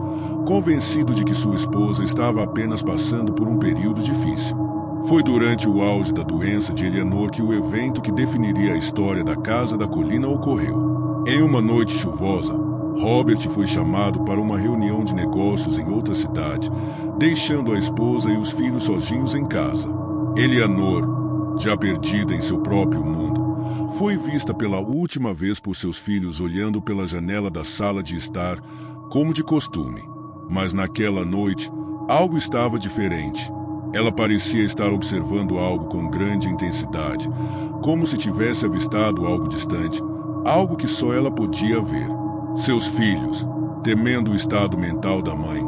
convencido de que sua esposa estava apenas passando por um período difícil. Foi durante o auge da doença de Eleanor que o evento que definiria a história da Casa da Colina ocorreu. Em uma noite chuvosa, Robert foi chamado para uma reunião de negócios em outra cidade, deixando a esposa e os filhos sozinhos em casa. Eleanor, já perdida em seu próprio mundo, foi vista pela última vez por seus filhos olhando pela janela da sala de estar, como de costume. Mas naquela noite, algo estava diferente. Ela parecia estar observando algo com grande intensidade, como se tivesse avistado algo distante, algo que só ela podia ver. Seus filhos, temendo o estado mental da mãe,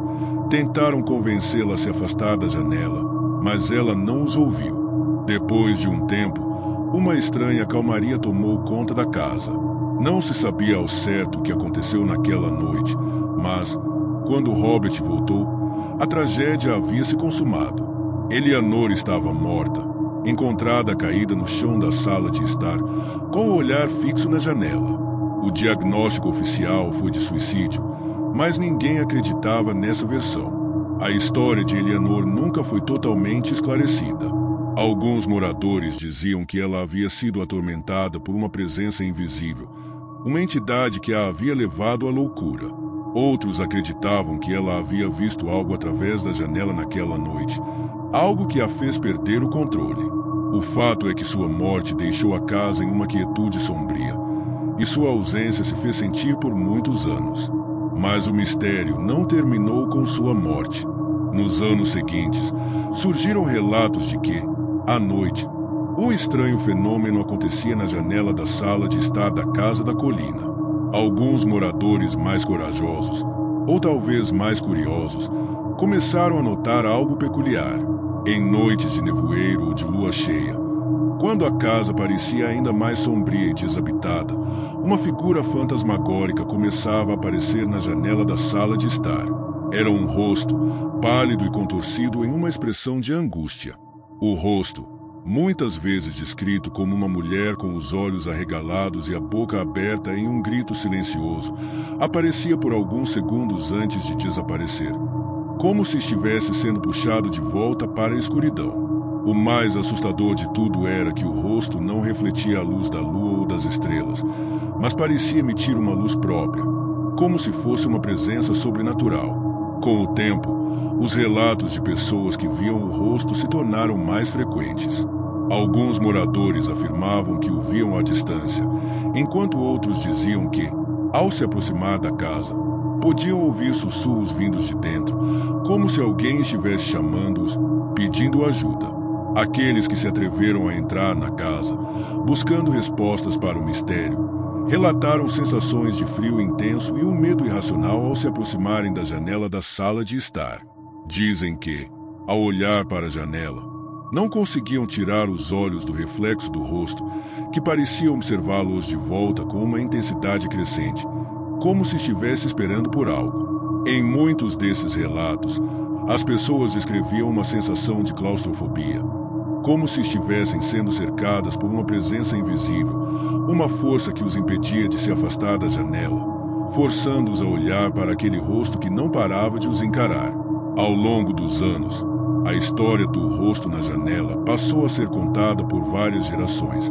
tentaram convencê-la a se afastar da janela, mas ela não os ouviu. Depois de um tempo, uma estranha calmaria tomou conta da casa. Não se sabia ao certo o que aconteceu naquela noite, mas, quando Robert voltou, a tragédia havia se consumado. Eleanor estava morta, encontrada caída no chão da sala de estar, com o olhar fixo na janela. O diagnóstico oficial foi de suicídio, mas ninguém acreditava nessa versão. A história de Eleanor nunca foi totalmente esclarecida. Alguns moradores diziam que ela havia sido atormentada por uma presença invisível, uma entidade que a havia levado à loucura. Outros acreditavam que ela havia visto algo através da janela naquela noite, algo que a fez perder o controle. O fato é que sua morte deixou a casa em uma quietude sombria, e sua ausência se fez sentir por muitos anos. Mas o mistério não terminou com sua morte. Nos anos seguintes, surgiram relatos de que, à noite, um estranho fenômeno acontecia na janela da sala de estar da Casa da Colina. Alguns moradores mais corajosos, ou talvez mais curiosos, começaram a notar algo peculiar. Em noites de nevoeiro ou de lua cheia, quando a casa parecia ainda mais sombria e desabitada, uma figura fantasmagórica começava a aparecer na janela da sala de estar. Era um rosto, pálido e contorcido em uma expressão de angústia. O rosto, muitas vezes descrito como uma mulher com os olhos arregalados e a boca aberta em um grito silencioso, aparecia por alguns segundos antes de desaparecer, como se estivesse sendo puxado de volta para a escuridão. O mais assustador de tudo era que o rosto não refletia a luz da lua ou das estrelas, mas parecia emitir uma luz própria, como se fosse uma presença sobrenatural. Com o tempo, os relatos de pessoas que viam o rosto se tornaram mais frequentes. Alguns moradores afirmavam que o viam à distância, enquanto outros diziam que, ao se aproximar da casa, podiam ouvir sussurros vindos de dentro, como se alguém estivesse chamando-os, pedindo ajuda. Aqueles que se atreveram a entrar na casa, buscando respostas para o mistério, relataram sensações de frio intenso e um medo irracional ao se aproximarem da janela da sala de estar. Dizem que, ao olhar para a janela, não conseguiam tirar os olhos do reflexo do rosto, que parecia observá-los de volta com uma intensidade crescente, como se estivesse esperando por algo. Em muitos desses relatos, as pessoas descreviam uma sensação de claustrofobia, como se estivessem sendo cercadas por uma presença invisível, uma força que os impedia de se afastar da janela, forçando-os a olhar para aquele rosto que não parava de os encarar. Ao longo dos anos, a história do rosto na janela passou a ser contada por várias gerações,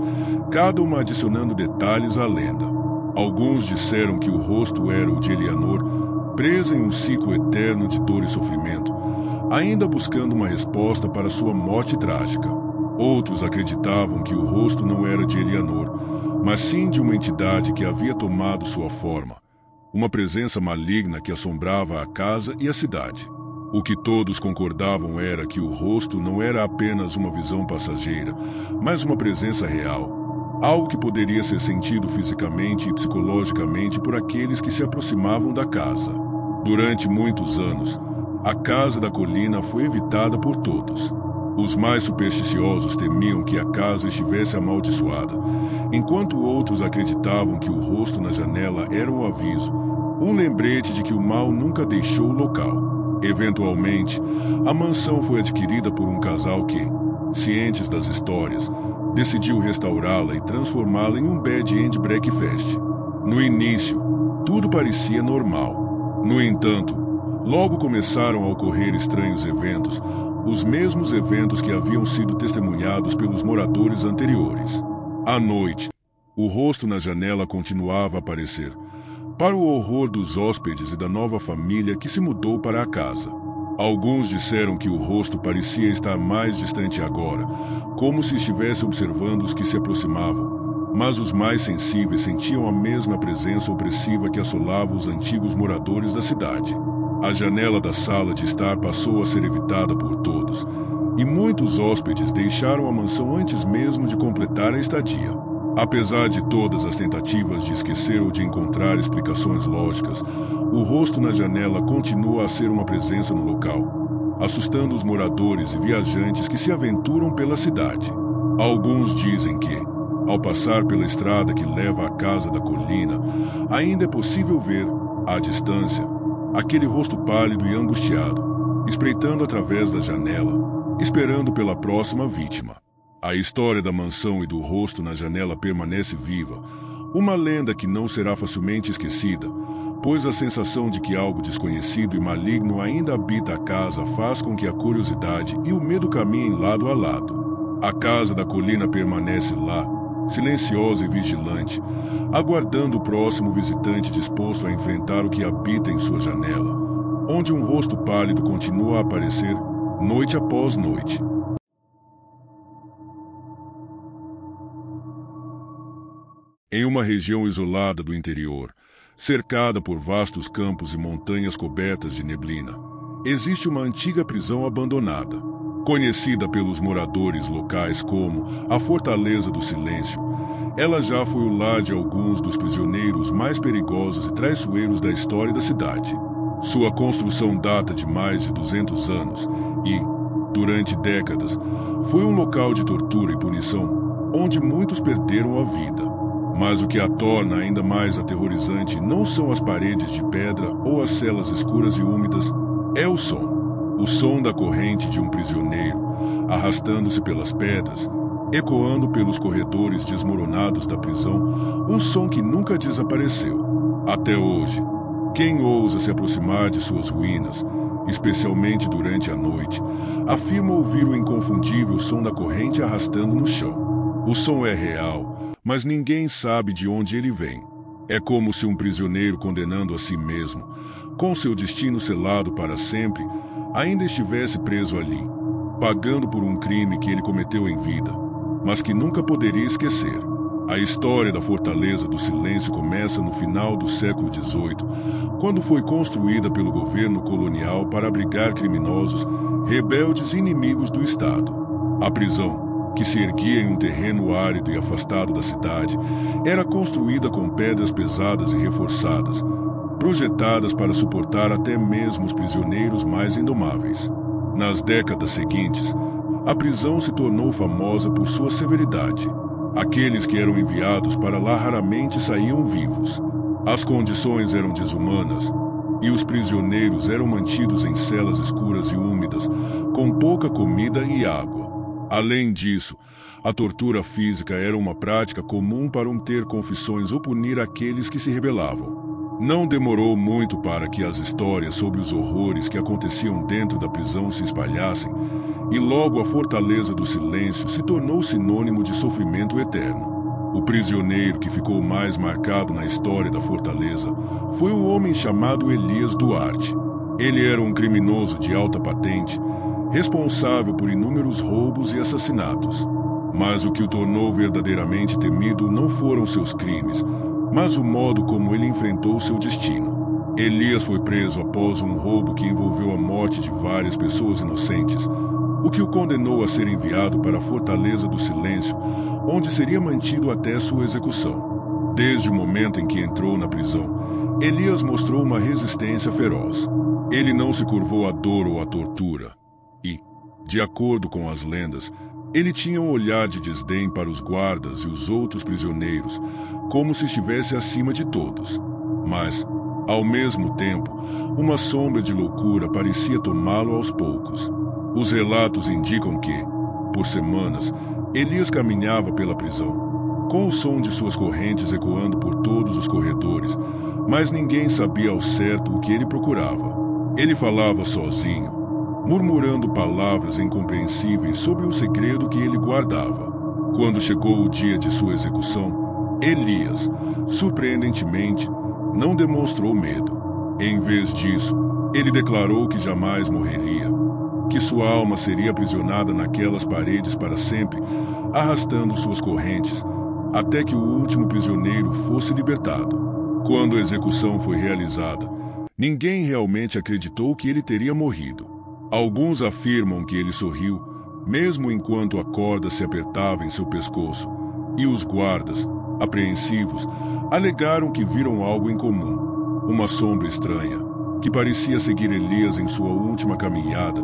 cada uma adicionando detalhes à lenda. Alguns disseram que o rosto era o de Eleanor, presa em um ciclo eterno de dor e sofrimento, ainda buscando uma resposta para sua morte trágica. Outros acreditavam que o rosto não era de Eleanor, mas sim de uma entidade que havia tomado sua forma, uma presença maligna que assombrava a casa e a cidade. O que todos concordavam era que o rosto não era apenas uma visão passageira, mas uma presença real, algo que poderia ser sentido fisicamente e psicologicamente por aqueles que se aproximavam da casa. Durante muitos anos, a Casa da Colina foi evitada por todos. Os mais supersticiosos temiam que a casa estivesse amaldiçoada, enquanto outros acreditavam que o rosto na janela era um aviso, um lembrete de que o mal nunca deixou o local. Eventualmente, a mansão foi adquirida por um casal que, cientes das histórias, decidiu restaurá-la e transformá-la em um bed and breakfast. No início, tudo parecia normal. No entanto, logo começaram a ocorrer estranhos eventos, os mesmos eventos que haviam sido testemunhados pelos moradores anteriores. À noite, o rosto na janela continuava a aparecer, para o horror dos hóspedes e da nova família que se mudou para a casa. Alguns disseram que o rosto parecia estar mais distante agora, como se estivesse observando os que se aproximavam, mas os mais sensíveis sentiam a mesma presença opressiva que assolava os antigos moradores da cidade. A janela da sala de estar passou a ser evitada por todos, e muitos hóspedes deixaram a mansão antes mesmo de completar a estadia. Apesar de todas as tentativas de esquecer ou de encontrar explicações lógicas, o rosto na janela continua a ser uma presença no local, assustando os moradores e viajantes que se aventuram pela cidade. Alguns dizem que, ao passar pela estrada que leva à Casa da Colina, ainda é possível ver, à distância, aquele rosto pálido e angustiado, espreitando através da janela, esperando pela próxima vítima. A história da mansão e do rosto na janela permanece viva, uma lenda que não será facilmente esquecida, pois a sensação de que algo desconhecido e maligno ainda habita a casa faz com que a curiosidade e o medo caminhem lado a lado. A Casa da Colina permanece lá, silenciosa e vigilante, aguardando o próximo visitante disposto a enfrentar o que habita em sua janela, onde um rosto pálido continua a aparecer noite após noite. Em uma região isolada do interior, cercada por vastos campos e montanhas cobertas de neblina, existe uma antiga prisão abandonada, conhecida pelos moradores locais como a Fortaleza do Silêncio. Ela já foi o lar de alguns dos prisioneiros mais perigosos e traiçoeiros da história da cidade. Sua construção data de mais de 200 anos e, durante décadas, foi um local de tortura e punição, onde muitos perderam a vida. Mas o que a torna ainda mais aterrorizante não são as paredes de pedra ou as celas escuras e úmidas, é o som. O som da corrente de um prisioneiro, arrastando-se pelas pedras, ecoando pelos corredores desmoronados da prisão, um som que nunca desapareceu. Até hoje, quem ousa se aproximar de suas ruínas, especialmente durante a noite, afirma ouvir o inconfundível som da corrente arrastando no chão. O som é real, mas ninguém sabe de onde ele vem. É como se um prisioneiro condenando a si mesmo, com seu destino selado para sempre, ainda estivesse preso ali, pagando por um crime que ele cometeu em vida, mas que nunca poderia esquecer. A história da Fortaleza do Silêncio começa no final do século XVIII, quando foi construída pelo governo colonial para abrigar criminosos, rebeldes e inimigos do Estado. A prisão, que se erguia em um terreno árido e afastado da cidade, era construída com pedras pesadas e reforçadas, projetadas para suportar até mesmo os prisioneiros mais indomáveis. Nas décadas seguintes, a prisão se tornou famosa por sua severidade. Aqueles que eram enviados para lá raramente saíam vivos. As condições eram desumanas e os prisioneiros eram mantidos em celas escuras e úmidas, com pouca comida e água. Além disso, a tortura física era uma prática comum para obter confissões ou punir aqueles que se rebelavam. Não demorou muito para que as histórias sobre os horrores que aconteciam dentro da prisão se espalhassem, e logo a Fortaleza do Silêncio se tornou sinônimo de sofrimento eterno. O prisioneiro que ficou mais marcado na história da Fortaleza foi um homem chamado Elias Duarte. Ele era um criminoso de alta patente, responsável por inúmeros roubos e assassinatos. Mas o que o tornou verdadeiramente temido não foram seus crimes, mas o modo como ele enfrentou seu destino. Elias foi preso após um roubo que envolveu a morte de várias pessoas inocentes, o que o condenou a ser enviado para a Fortaleza do Silêncio, onde seria mantido até sua execução. Desde o momento em que entrou na prisão, Elias mostrou uma resistência feroz. Ele não se curvou à dor ou à tortura e, de acordo com as lendas, ele tinha um olhar de desdém para os guardas e os outros prisioneiros, como se estivesse acima de todos. Mas, ao mesmo tempo, uma sombra de loucura parecia tomá-lo aos poucos. Os relatos indicam que, por semanas, Elias caminhava pela prisão, com o som de suas correntes ecoando por todos os corredores, mas ninguém sabia ao certo o que ele procurava. Ele falava sozinho, murmurando palavras incompreensíveis sobre um segredo que ele guardava. Quando chegou o dia de sua execução, Elias, surpreendentemente, não demonstrou medo. Em vez disso, ele declarou que jamais morreria, que sua alma seria aprisionada naquelas paredes para sempre, arrastando suas correntes, até que o último prisioneiro fosse libertado. Quando a execução foi realizada, ninguém realmente acreditou que ele teria morrido. Alguns afirmam que ele sorriu, mesmo enquanto a corda se apertava em seu pescoço, e os guardas, apreensivos, alegaram que viram algo em comum, uma sombra estranha, que parecia seguir Elias em sua última caminhada,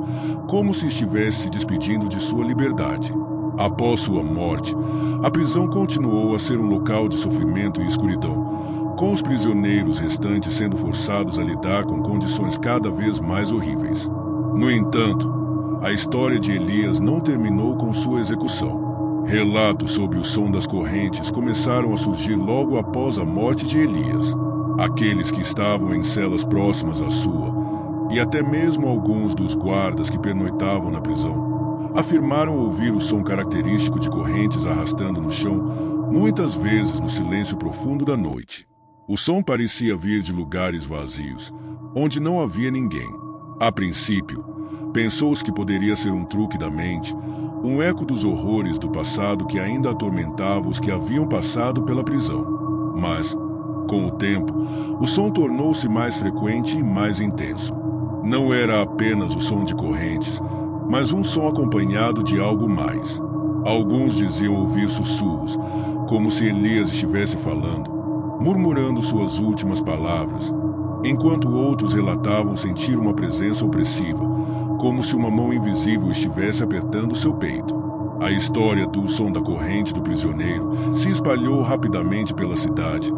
como se estivesse se despedindo de sua liberdade. Após sua morte, a prisão continuou a ser um local de sofrimento e escuridão, com os prisioneiros restantes sendo forçados a lidar com condições cada vez mais horríveis. No entanto, a história de Elias não terminou com sua execução. Relatos sobre o som das correntes começaram a surgir logo após a morte de Elias. Aqueles que estavam em celas próximas à sua, e até mesmo alguns dos guardas que pernoitavam na prisão, afirmaram ouvir o som característico de correntes arrastando no chão, muitas vezes no silêncio profundo da noite. O som parecia vir de lugares vazios, onde não havia ninguém. A princípio, pensou-se que poderia ser um truque da mente um eco dos horrores do passado que ainda atormentava os que haviam passado pela prisão. Mas, com o tempo, o som tornou-se mais frequente e mais intenso. Não era apenas o som de correntes, mas um som acompanhado de algo mais. Alguns diziam ouvir sussurros, como se Elias estivesse falando, murmurando suas últimas palavras, enquanto outros relatavam sentir uma presença opressiva, como se uma mão invisível estivesse apertando seu peito. A história do som da corrente do prisioneiro se espalhou rapidamente pela cidade,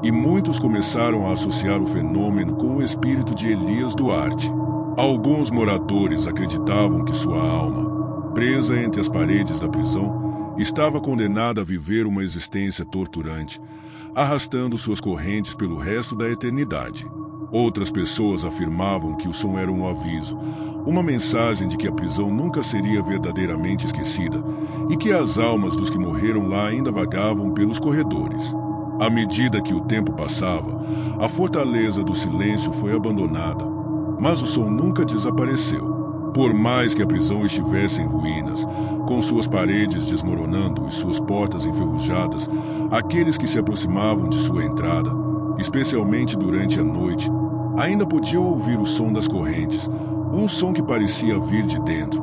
e muitos começaram a associar o fenômeno com o espírito de Elias Duarte. Alguns moradores acreditavam que sua alma, presa entre as paredes da prisão, estava condenada a viver uma existência torturante, arrastando suas correntes pelo resto da eternidade. Outras pessoas afirmavam que o som era um aviso, uma mensagem de que a prisão nunca seria verdadeiramente esquecida e que as almas dos que morreram lá ainda vagavam pelos corredores. À medida que o tempo passava, a fortaleza do silêncio foi abandonada, mas o som nunca desapareceu. Por mais que a prisão estivesse em ruínas, com suas paredes desmoronando e suas portas enferrujadas, aqueles que se aproximavam de sua entrada, especialmente durante a noite, ainda podiam ouvir o som das correntes, um som que parecia vir de dentro,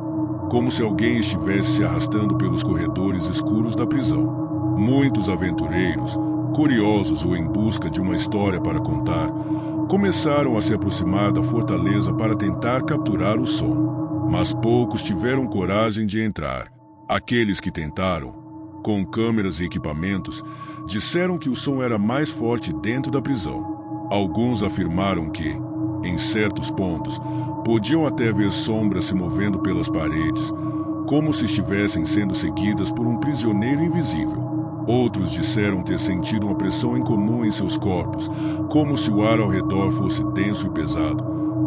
como se alguém estivesse se arrastando pelos corredores escuros da prisão. Muitos aventureiros, curiosos ou em busca de uma história para contar, começaram a se aproximar da fortaleza para tentar capturar o som, mas poucos tiveram coragem de entrar. Aqueles que tentaram, com câmeras e equipamentos, disseram que o som era mais forte dentro da prisão. Alguns afirmaram que, em certos pontos, podiam até ver sombras se movendo pelas paredes, como se estivessem sendo seguidas por um prisioneiro invisível. Outros disseram ter sentido uma pressão incomum em seus corpos, como se o ar ao redor fosse denso e pesado,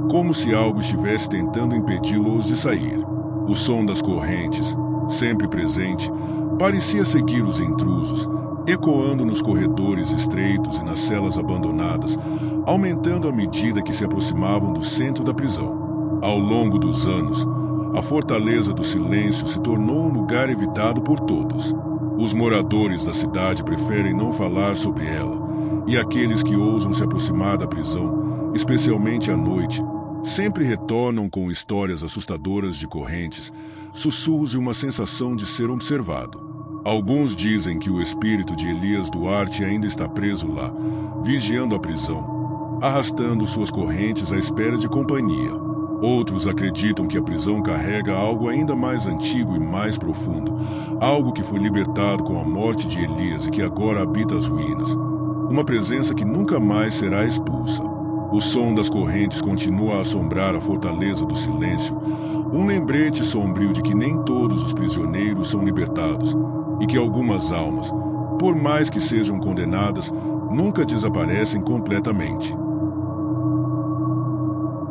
como se algo estivesse tentando impedi-los de sair. O som das correntes, sempre presente, parecia seguir os intrusos, ecoando nos corredores estreitos e nas celas abandonadas, aumentando à medida que se aproximavam do centro da prisão. Ao longo dos anos, a fortaleza do silêncio se tornou um lugar evitado por todos. Os moradores da cidade preferem não falar sobre ela, e aqueles que ousam se aproximar da prisão, especialmente à noite, sempre retornam com histórias assustadoras de correntes, sussurros e uma sensação de ser observado. Alguns dizem que o espírito de Elias Duarte ainda está preso lá, vigiando a prisão, arrastando suas correntes à espera de companhia. Outros acreditam que a prisão carrega algo ainda mais antigo e mais profundo, algo que foi libertado com a morte de Elias e que agora habita as ruínas, uma presença que nunca mais será expulsa. O som das correntes continua a assombrar a fortaleza do silêncio, um lembrete sombrio de que nem todos os prisioneiros são libertados e que algumas almas, por mais que sejam condenadas, nunca desaparecem completamente.